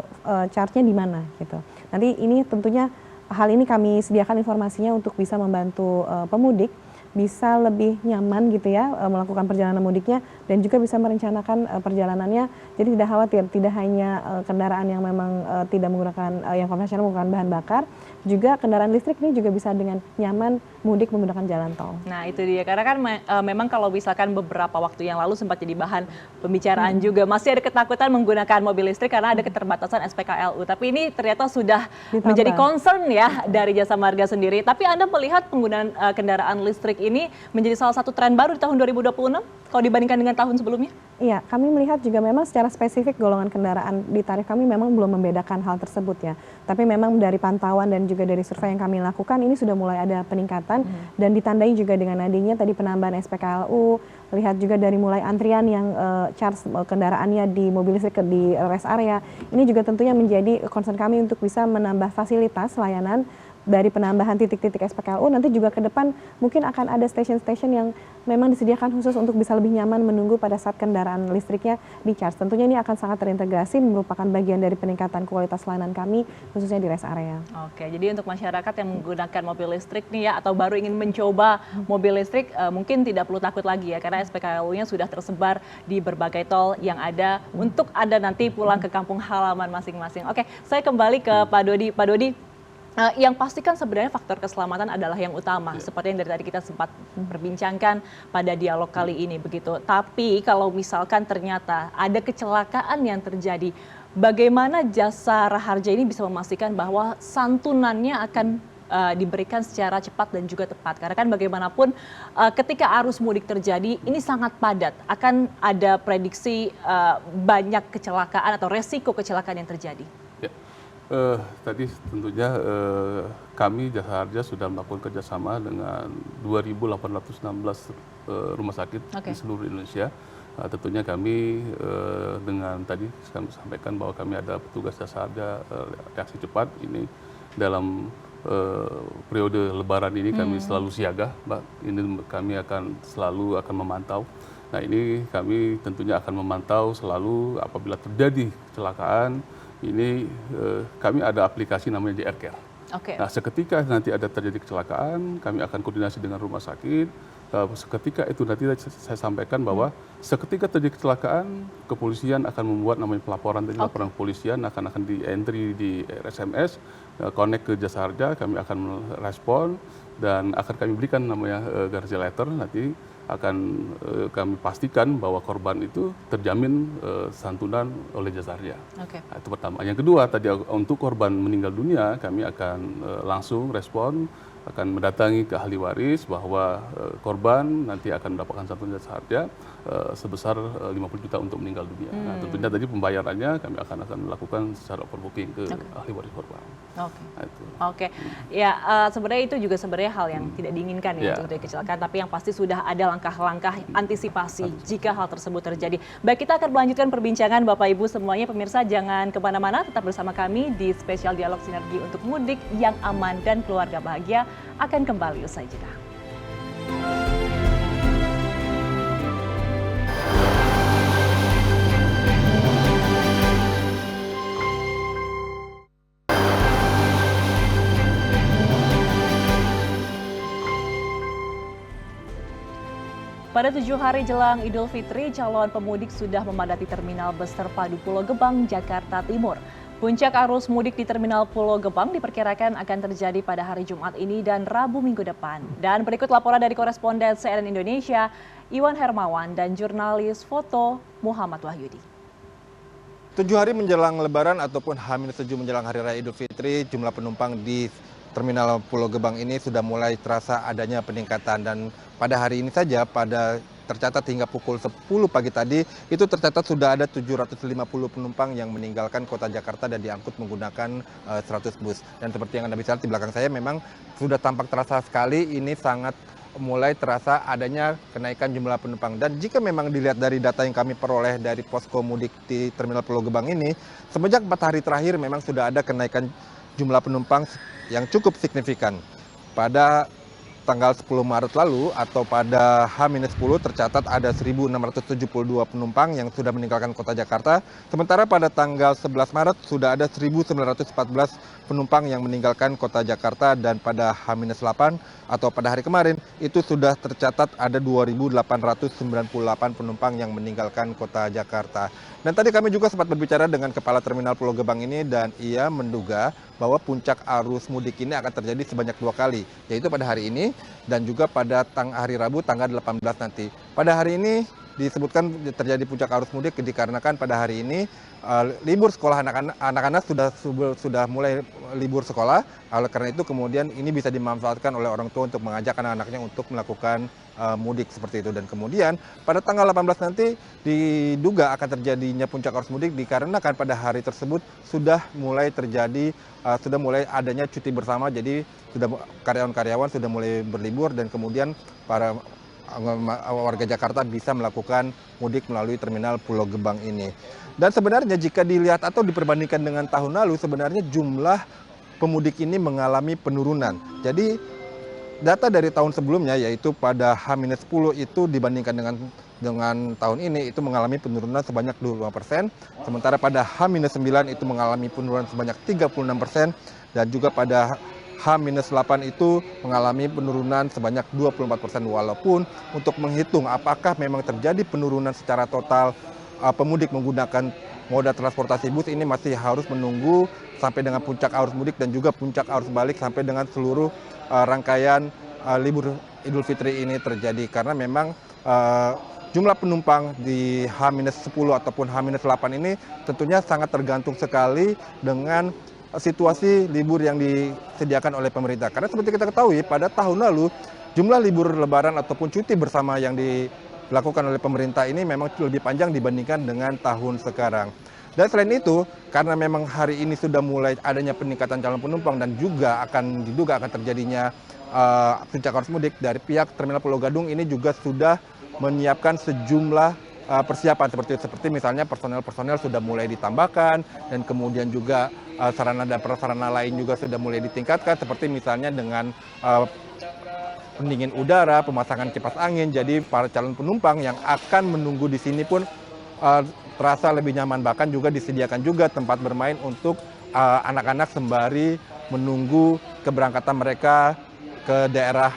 Speaker 9: charge-nya di mana gitu. Nanti ini tentunya hal ini kami sediakan informasinya untuk bisa membantu pemudik bisa lebih nyaman gitu ya melakukan perjalanan mudiknya dan juga bisa merencanakan perjalanannya. Jadi tidak khawatir, tidak hanya kendaraan yang memang tidak menggunakan yang konvensional menggunakan bahan bakar, juga kendaraan listrik ini juga bisa dengan nyaman mudik menggunakan jalan tol.
Speaker 1: Nah itu dia, karena kan memang kalau misalkan beberapa waktu yang lalu sempat jadi bahan pembicaraan juga, masih ada ketakutan menggunakan mobil listrik karena ada keterbatasan SPKLU. Tapi ini ternyata sudah menjadi concern ya dari Jasa Marga sendiri. Tapi Anda melihat penggunaan kendaraan listrik ini menjadi salah satu tren baru di tahun 2026 kalau dibandingkan dengan tahun sebelumnya?
Speaker 9: Iya, kami melihat juga memang secara spesifik golongan kendaraan di tarif kami memang belum membedakan hal tersebut ya. Tapi memang dari pantauan dan juga dari survei yang kami lakukan ini sudah mulai ada peningkatan dan ditandai juga dengan adanya tadi penambahan SPKLU, lihat juga dari mulai antrian yang charge kendaraannya di mobil listrik di rest area. Ini juga tentunya menjadi concern kami untuk bisa menambah fasilitas layanan dari penambahan titik-titik SPKLU. Nanti juga ke depan mungkin akan ada stasiun-stasiun yang memang disediakan khusus untuk bisa lebih nyaman menunggu pada saat kendaraan listriknya di charge. Tentunya ini akan sangat terintegrasi, merupakan bagian dari peningkatan kualitas layanan kami khususnya di rest area.
Speaker 1: Oke, jadi untuk masyarakat yang menggunakan mobil listrik nih ya, atau baru ingin mencoba mobil listrik, mungkin tidak perlu takut lagi ya, karena SPKLU-nya sudah tersebar di berbagai tol yang ada untuk Anda nanti pulang ke kampung halaman masing-masing. Oke, saya kembali ke Pak Dodi. Pak Dodi, yang pasti kan sebenarnya faktor keselamatan adalah yang utama, seperti yang dari tadi kita sempat perbincangkan pada dialog kali ini begitu. Tapi kalau misalkan ternyata ada kecelakaan yang terjadi, bagaimana Jasa Raharja ini bisa memastikan bahwa santunannya akan diberikan secara cepat dan juga tepat? Karena kan bagaimanapun ketika arus mudik terjadi, ini sangat padat, akan ada prediksi banyak kecelakaan atau resiko kecelakaan yang terjadi.
Speaker 8: Tadi tentunya kami Jasa Raharja sudah melakukan kerjasama dengan 2.816 rumah sakit di seluruh Indonesia. Tentunya kami dengan tadi kami sampaikan bahwa kami ada petugas Jasa Raharja reaksi cepat. Ini dalam periode Lebaran ini kami selalu siaga, Mbak. Ini kami selalu akan memantau. Nah ini kami tentunya akan memantau selalu apabila terjadi kecelakaan. Ini kami ada aplikasi namanya JR Care. Nah, seketika nanti ada terjadi kecelakaan, kami akan koordinasi dengan rumah sakit. Seketika itu nanti saya sampaikan bahwa seketika terjadi kecelakaan, kepolisian akan membuat namanya pelaporan. Jadi laporan kepolisian akan di-entry di SMS, connect ke Jasa Raharja, kami akan merespon dan akan kami berikan namanya guarantee letter. Nanti akan kami pastikan bahwa korban itu terjamin santunan oleh Jasa Raharja. Nah, itu pertama. Yang kedua, tadi untuk korban meninggal dunia, kami akan langsung respon, akan mendatangi ke ahli waris bahwa korban nanti akan mendapatkan santunan Jasa Raharja sebesar 50 juta untuk meninggal dunia. Nah, tentunya tadi pembayarannya kami akan melakukan secara overbooking ke ahli waris korban.
Speaker 1: Ya sebenarnya itu juga sebenarnya hal yang tidak diinginkan ya untuk terjadi kecelakaan, tapi yang pasti sudah ada langkah-langkah antisipasi jika hal tersebut terjadi. Baik, kita akan melanjutkan perbincangan Bapak Ibu semuanya. Pemirsa jangan kemana-mana, tetap bersama kami di spesial dialog sinergi untuk mudik yang aman dan keluarga bahagia akan kembali usai jeda. Pada 7 hari jelang Idul Fitri, calon pemudik sudah memadati Terminal Bus Terpadu Pulau Gebang, Jakarta Timur. Puncak arus mudik di Terminal Pulau Gebang diperkirakan akan terjadi pada hari Jumat ini dan Rabu minggu depan. Dan berikut laporan dari koresponden CNN Indonesia, Iwan Hermawan, dan jurnalis foto Muhammad Wahyudi.
Speaker 12: 7 hari menjelang Lebaran ataupun H-7 menjelang Hari Raya Idul Fitri, jumlah penumpang di Terminal Pulau Gebang ini sudah mulai terasa adanya peningkatan, dan pada hari ini saja tercatat hingga pukul 10 pagi tadi itu tercatat sudah ada 750 penumpang yang meninggalkan kota Jakarta dan diangkut menggunakan 100 bus. Dan seperti yang Anda bisa lihat di belakang saya, memang sudah tampak terasa sekali ini sangat mulai terasa adanya kenaikan jumlah penumpang. Dan jika memang dilihat dari data yang kami peroleh dari posko mudik di Terminal Pulau Gebang ini, semenjak 4 hari terakhir memang sudah ada kenaikan jumlah penumpang yang cukup signifikan. Pada tanggal 10 Maret lalu atau pada H-10 tercatat ada 1.672 penumpang yang sudah meninggalkan kota Jakarta. Sementara pada tanggal 11 Maret sudah ada 1.914 penumpang yang meninggalkan kota Jakarta, dan pada H-8 atau pada hari kemarin itu sudah tercatat ada 2.898 penumpang yang meninggalkan kota Jakarta. Dan tadi kami juga sempat berbicara dengan Kepala Terminal Pulau Gebang ini dan ia menduga bahwa puncak arus mudik ini akan terjadi sebanyak 2 kali, yaitu pada hari ini dan juga pada hari Rabu tanggal 18 nanti. Pada hari ini disebutkan terjadi puncak arus mudik dikarenakan pada hari ini libur sekolah anak-anak sudah mulai libur sekolah. Oleh karena itu kemudian ini bisa dimanfaatkan oleh orang tua untuk mengajak anak-anaknya untuk melakukan mudik seperti itu. Dan kemudian pada tanggal 18 nanti diduga akan terjadinya puncak arus mudik dikarenakan pada hari tersebut sudah mulai adanya cuti bersama, jadi sudah karyawan-karyawan sudah mulai berlibur dan kemudian para warga Jakarta bisa melakukan mudik melalui terminal Pulau Gebang ini. Dan sebenarnya jika dilihat atau diperbandingkan dengan tahun lalu, sebenarnya jumlah pemudik ini mengalami penurunan. Jadi data dari tahun sebelumnya yaitu pada H-10 itu dibandingkan dengan tahun ini itu mengalami penurunan sebanyak 25%, sementara pada H-9 itu mengalami penurunan sebanyak 36% dan juga pada H-8 itu mengalami penurunan sebanyak 24%, walaupun untuk menghitung apakah memang terjadi penurunan secara total pemudik menggunakan moda transportasi bus ini masih harus menunggu sampai dengan puncak arus mudik dan juga puncak arus balik sampai dengan seluruh rangkaian libur Idul Fitri ini terjadi, karena memang jumlah penumpang di H-10 ataupun H-8 ini tentunya sangat tergantung sekali dengan situasi libur yang disediakan oleh pemerintah. Karena seperti kita ketahui pada tahun lalu jumlah libur lebaran ataupun cuti bersama yang dilakukan oleh pemerintah ini memang lebih panjang dibandingkan dengan tahun sekarang. Dan selain itu, karena memang hari ini sudah mulai adanya peningkatan calon penumpang dan juga diduga akan terjadinya puncak arus mudik, dari pihak Terminal Pulau Gadung ini juga sudah menyiapkan sejumlah persiapan seperti misalnya personel sudah mulai ditambahkan dan kemudian juga sarana dan prasarana lain juga sudah mulai ditingkatkan, seperti misalnya dengan pendingin udara, pemasangan kipas angin. Jadi para calon penumpang yang akan menunggu di sini pun terasa lebih nyaman, bahkan juga disediakan juga tempat bermain untuk anak-anak sembari menunggu keberangkatan mereka ke daerah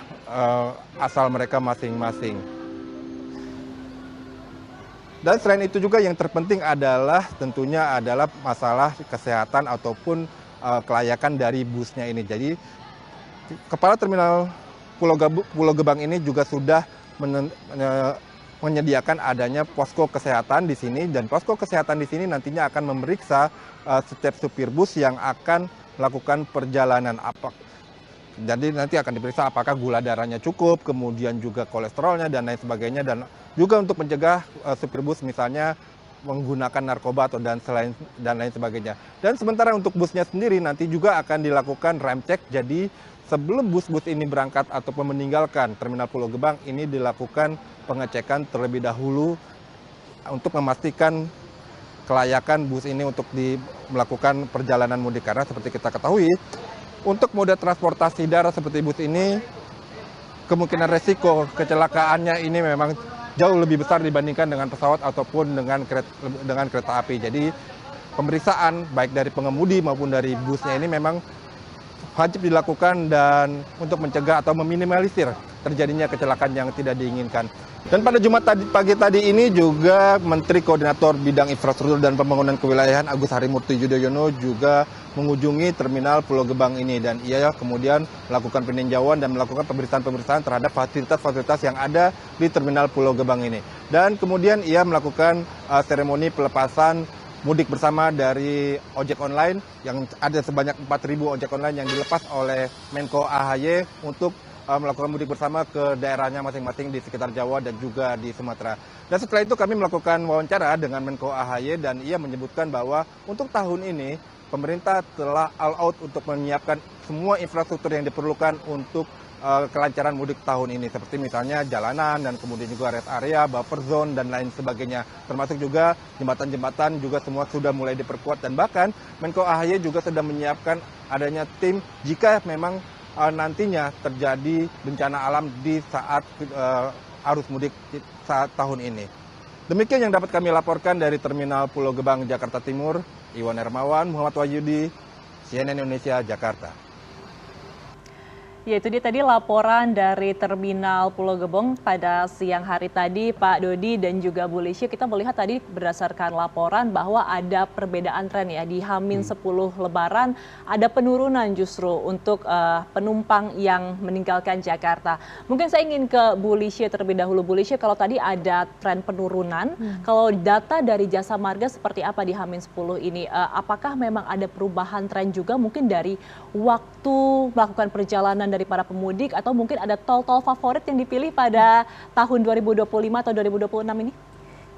Speaker 12: asal mereka masing-masing. Dan selain itu juga yang terpenting adalah tentunya adalah masalah kesehatan ataupun kelayakan dari busnya ini. Jadi Kepala Terminal Pulau Gebang ini juga sudah menyediakan adanya posko kesehatan di sini, dan posko kesehatan di sini nantinya akan memeriksa setiap supir bus yang akan melakukan perjalanan. Jadi nanti akan diperiksa apakah gula darahnya cukup, kemudian juga kolesterolnya dan lain sebagainya, dan juga untuk mencegah supir bus misalnya menggunakan narkoba atau dan lain sebagainya. Dan sementara untuk busnya sendiri nanti juga akan dilakukan rem cek. Jadi sebelum bus-bus ini berangkat ataupun meninggalkan Terminal Pulau Gebang ini dilakukan pengecekan terlebih dahulu untuk memastikan kelayakan bus ini untuk melakukan perjalanan mudik. Karena seperti kita ketahui, untuk moda transportasi darat seperti bus ini, kemungkinan resiko kecelakaannya ini memang jauh lebih besar dibandingkan dengan pesawat ataupun dengan kereta api. Jadi pemeriksaan baik dari pengemudi maupun dari busnya ini memang wajib dilakukan dan untuk mencegah atau meminimalisir terjadinya kecelakaan yang tidak diinginkan. Dan pada Jumat pagi tadi ini juga Menteri Koordinator Bidang Infrastruktur dan Pembangunan Kewilayahan Agus Harimurti Yudhoyono juga mengunjungi Terminal Pulau Gebang ini, dan ia kemudian melakukan peninjauan dan melakukan pemeriksaan terhadap fasilitas-fasilitas yang ada di Terminal Pulau Gebang ini. Dan kemudian ia melakukan seremoni pelepasan mudik bersama dari ojek online yang ada sebanyak 4.000 ojek online yang dilepas oleh Menko AHY untuk melakukan mudik bersama ke daerahnya masing-masing di sekitar Jawa dan juga di Sumatera. Dan setelah itu kami melakukan wawancara dengan Menko AHY dan ia menyebutkan bahwa untuk tahun ini pemerintah telah all out untuk menyiapkan semua infrastruktur yang diperlukan untuk kelancaran mudik tahun ini, seperti misalnya jalanan dan kemudian juga rest area, buffer zone dan lain sebagainya, termasuk juga jembatan-jembatan juga semua sudah mulai diperkuat, dan bahkan Menko AHY juga sudah menyiapkan adanya tim jika memang nantinya terjadi bencana alam di saat arus mudik saat tahun ini. Demikian yang dapat kami laporkan dari Terminal Pulau Gebang, Jakarta Timur. Iwan Hermawan, Muhammad Wahyudi, CNN Indonesia, Jakarta.
Speaker 1: Ya, itu dia tadi laporan dari Terminal Pulau Gebang pada siang hari tadi, Pak Dodi dan juga Bu Lisya. Kita melihat tadi berdasarkan laporan bahwa ada perbedaan tren ya di H-10 Lebaran, ada penurunan justru untuk penumpang yang meninggalkan Jakarta. Mungkin saya ingin ke Bu Lisya terlebih dahulu. Bu Lisya, kalau tadi ada tren penurunan, kalau data dari Jasa Marga seperti apa di H-10 ini? Apakah memang ada perubahan tren juga mungkin dari waktu melakukan perjalanan dari para pemudik atau mungkin ada tol-tol favorit yang dipilih pada tahun 2025 atau 2026 ini?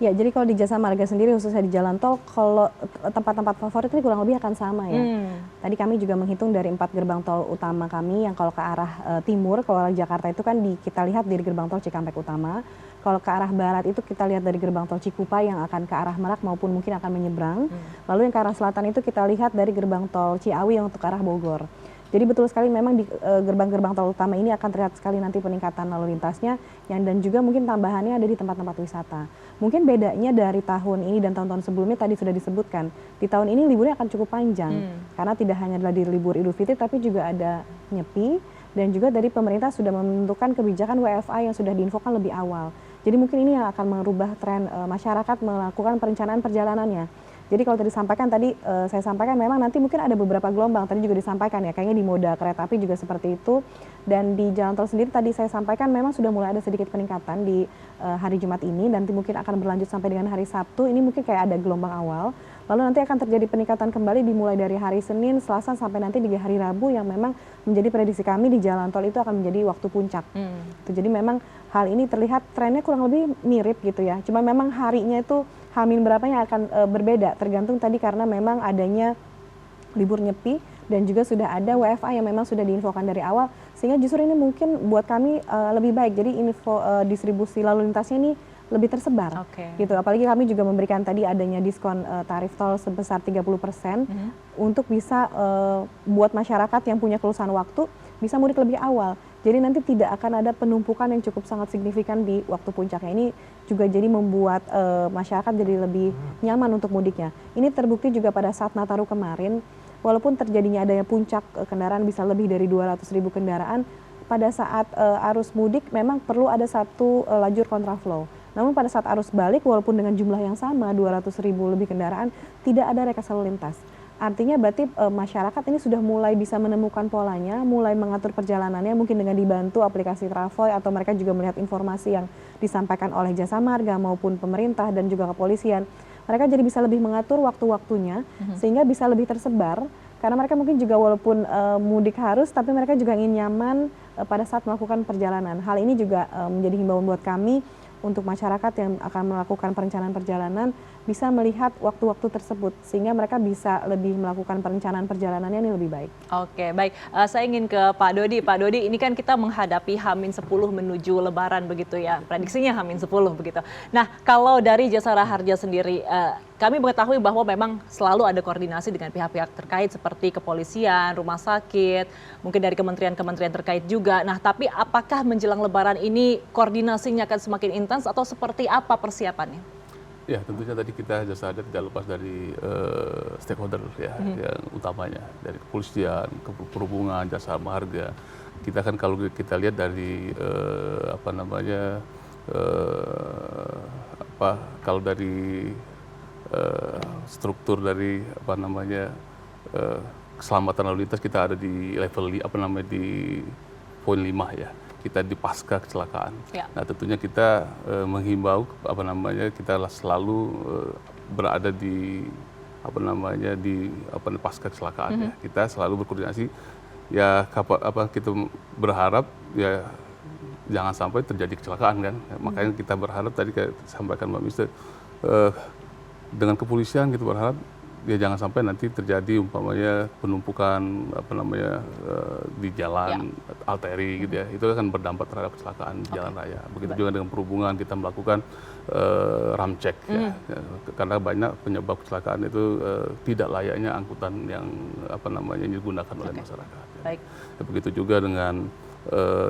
Speaker 9: Ya, jadi kalau di Jasa Marga sendiri khususnya di jalan tol, kalau tempat-tempat favorit ini kurang lebih akan sama ya. Tadi kami juga menghitung dari 4 gerbang tol utama kami yang kalau ke arah timur, kalau arah Jakarta itu kan kita lihat dari gerbang tol Cikampek Utama. Kalau ke arah barat itu kita lihat dari gerbang tol Cikupa yang akan ke arah Merak maupun mungkin akan menyeberang. Lalu yang ke arah selatan itu kita lihat dari gerbang tol Ciawi yang untuk ke arah Bogor. Jadi betul sekali memang di gerbang-gerbang tol utama ini akan terlihat sekali nanti peningkatan lalu lintasnya dan juga mungkin tambahannya ada di tempat-tempat wisata. Mungkin bedanya dari tahun ini dan tahun-tahun sebelumnya tadi sudah disebutkan. Di tahun ini liburnya akan cukup panjang karena tidak hanya adalah di libur Idul Fitri tapi juga ada Nyepi dan juga dari pemerintah sudah menentukan kebijakan WFA yang sudah diinfokan lebih awal. Jadi mungkin ini yang akan merubah tren masyarakat melakukan perencanaan perjalanannya. Jadi kalau tadi saya sampaikan memang nanti mungkin ada beberapa gelombang, tadi juga disampaikan ya, kayaknya di moda kereta api juga seperti itu. Dan di jalan tol sendiri tadi saya sampaikan memang sudah mulai ada sedikit peningkatan di hari Jumat ini, nanti mungkin akan berlanjut sampai dengan hari Sabtu, ini mungkin kayak ada gelombang awal. Lalu nanti akan terjadi peningkatan kembali dimulai dari hari Senin, Selasa sampai nanti di hari Rabu yang memang menjadi prediksi kami di jalan tol itu akan menjadi waktu puncak. Jadi memang hal ini terlihat trennya kurang lebih mirip gitu ya, cuma memang harinya itu H-min berapanya akan berbeda tergantung tadi karena memang adanya libur Nyepi dan juga sudah ada WFA yang memang sudah diinfokan dari awal sehingga justru ini mungkin buat kami lebih baik. Jadi info distribusi lalu lintasnya ini lebih tersebar gitu. Apalagi kami juga memberikan tadi adanya diskon tarif tol sebesar 30% untuk bisa buat masyarakat yang punya kelulusan waktu bisa mudik lebih awal. Jadi nanti tidak akan ada penumpukan yang cukup sangat signifikan di waktu puncaknya. Ini juga jadi membuat masyarakat jadi lebih nyaman untuk mudiknya. Ini terbukti juga pada saat Nataru kemarin, walaupun terjadinya adanya puncak kendaraan bisa lebih dari 200.000 kendaraan, pada saat arus mudik memang perlu ada satu lajur kontraflow. Namun pada saat arus balik walaupun dengan jumlah yang sama 200.000 lebih kendaraan tidak ada rekayasa lalu lintas. Artinya berarti masyarakat ini sudah mulai bisa menemukan polanya, mulai mengatur perjalanannya mungkin dengan dibantu aplikasi Travoy atau mereka juga melihat informasi yang disampaikan oleh Jasa Marga maupun pemerintah dan juga kepolisian. Mereka jadi bisa lebih mengatur waktu-waktunya sehingga bisa lebih tersebar karena mereka mungkin juga walaupun mudik harus tapi mereka juga ingin nyaman pada saat melakukan perjalanan. Hal ini juga menjadi himbauan buat kami untuk masyarakat yang akan melakukan perencanaan perjalanan bisa melihat waktu-waktu tersebut sehingga mereka bisa lebih melakukan perencanaan perjalanannya ini lebih baik.
Speaker 1: Oke, baik. Saya ingin ke Pak Dodi. Pak Dodi, ini kan kita menghadapi H-10 menuju Lebaran begitu ya. Prediksinya H-10 begitu. Nah, kalau dari Jasara Harja sendiri, kami mengetahui bahwa memang selalu ada koordinasi dengan pihak-pihak terkait seperti kepolisian, rumah sakit, mungkin dari kementerian-kementerian terkait juga. Nah, tapi apakah menjelang Lebaran ini koordinasinya akan semakin intens atau seperti apa persiapannya?
Speaker 8: Ya, tentunya tadi kita Jasa Harja tidak lepas dari stakeholder ya, yang utamanya dari kepolisian, perhubungan, Jasa Marga. Kita kan kalau kita lihat dari kalau dari struktur dari keselamatan lalu lintas kita ada di level di poin 5 ya. Kita di pasca kecelakaan. Nah, tentunya kita menghimbau kita selalu berada di pasca kecelakaan ya. Kita selalu berkoordinasi ya kita berharap ya jangan sampai terjadi kecelakaan kan. Makanya kita berharap tadi kayak disampaikan Mbak Mister dengan kepolisian kita berharap ya jangan sampai nanti terjadi umpamanya penumpukan di jalan arteri gitu ya, itu akan berdampak terhadap kecelakaan di jalan raya. Begitu juga dengan perhubungan kita melakukan ramcek ya, karena banyak penyebab kecelakaan itu tidak layaknya angkutan yang digunakan oleh masyarakat.
Speaker 1: Baik.
Speaker 8: Ya, begitu juga dengan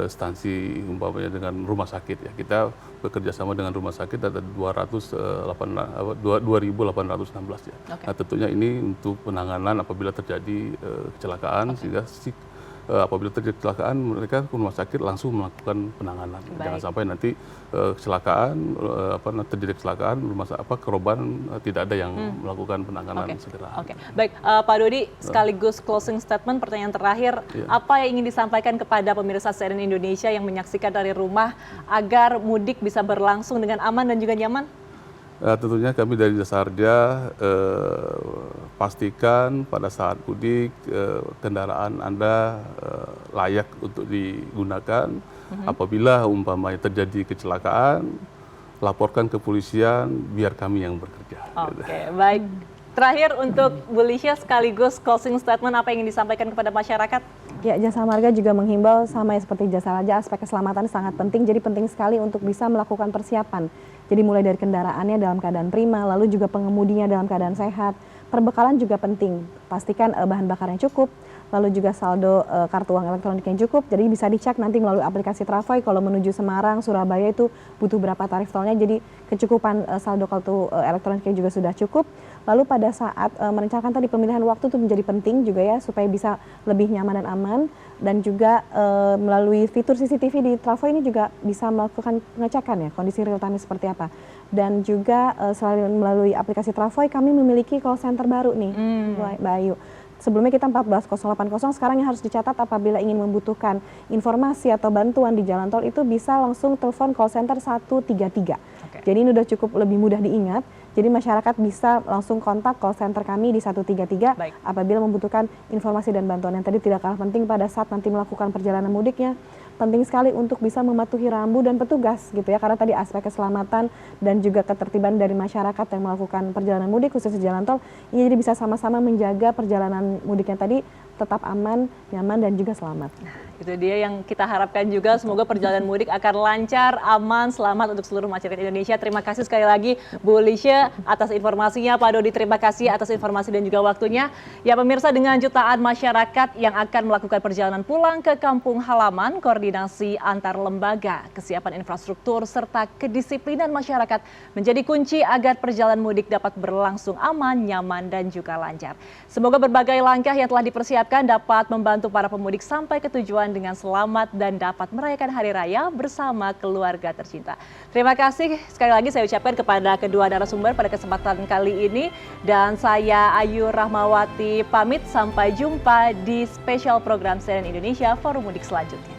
Speaker 8: instansi umpamanya dengan rumah sakit ya, kita bekerja sama dengan rumah sakit ada 2.816 ya. Nah, tentunya ini untuk penanganan apabila terjadi kecelakaan sehingga apabila terjadi kecelakaan mereka ke rumah sakit langsung melakukan penanganan. Jangan sampai nanti terjadi kecelakaan korban tidak ada yang melakukan penanganan segera.
Speaker 1: Baik, Pak Dodi, sekaligus closing statement, pertanyaan terakhir, apa yang ingin disampaikan kepada pemirsa CNN Indonesia yang menyaksikan dari rumah agar mudik bisa berlangsung dengan aman dan juga nyaman?
Speaker 8: Tentunya kami dari Jasa Harja pastikan pada saat mudik kendaraan Anda layak untuk digunakan. Apabila umpamanya terjadi kecelakaan, laporkan ke kepolisian biar kami yang bekerja.
Speaker 1: Baik. Terakhir untuk Bu Lisha sekaligus closing statement, apa yang ingin disampaikan kepada masyarakat?
Speaker 9: Ya, Jasa Marga juga menghimbau sama seperti Jasa Raja, aspek keselamatan sangat penting, jadi penting sekali untuk bisa melakukan persiapan. Jadi mulai dari kendaraannya dalam keadaan prima, lalu juga pengemudinya dalam keadaan sehat. Perbekalan juga penting, pastikan bahan bakar yang cukup, lalu juga saldo kartu uang elektronik yang cukup, jadi bisa dicek nanti melalui aplikasi Travoy kalau menuju Semarang, Surabaya itu butuh berapa tarif tolnya, jadi kecukupan saldo kartu elektroniknya juga sudah cukup. Lalu pada saat merencanakan tadi pemilihan waktu itu menjadi penting juga ya, supaya bisa lebih nyaman dan aman, dan juga melalui fitur CCTV di Travoy ini juga bisa melakukan pengecekan ya, kondisi real time seperti apa. Dan juga selain melalui aplikasi Travoy, kami memiliki call center baru nih, Mbak Ayu. Sebelumnya kita 14080, sekarang yang harus dicatat apabila ingin membutuhkan informasi atau bantuan di jalan tol itu bisa langsung telepon call center 133. Jadi ini udah cukup lebih mudah diingat. Jadi masyarakat bisa langsung kontak call center kami di 133 apabila membutuhkan informasi dan bantuan yang tadi tidak kalah penting pada saat nanti melakukan perjalanan mudiknya. Penting sekali untuk bisa mematuhi rambu dan petugas gitu ya, karena tadi aspek keselamatan dan juga ketertiban dari masyarakat yang melakukan perjalanan mudik khususnya jalan tol, ini jadi bisa sama-sama menjaga perjalanan mudiknya tadi tetap aman, nyaman dan juga selamat.
Speaker 1: Itu dia yang kita harapkan juga, semoga perjalanan mudik akan lancar, aman, selamat untuk seluruh masyarakat Indonesia. Terima kasih sekali lagi Bu Lisha atas informasinya, Pak Dodi terima kasih atas informasi dan juga waktunya. Ya pemirsa, dengan jutaan masyarakat yang akan melakukan perjalanan pulang ke kampung halaman, koordinasi antar lembaga, kesiapan infrastruktur, serta kedisiplinan masyarakat menjadi kunci agar perjalanan mudik dapat berlangsung aman, nyaman, dan juga lancar. Semoga berbagai langkah yang telah dipersiapkan dapat membantu para pemudik sampai ke tujuan dengan selamat dan dapat merayakan Hari Raya bersama keluarga tercinta. Terima kasih sekali lagi saya ucapkan kepada kedua narasumber pada kesempatan kali ini, dan saya Ayu Rahmawati pamit, sampai jumpa di spesial program CNN Indonesia Forum Mudik selanjutnya.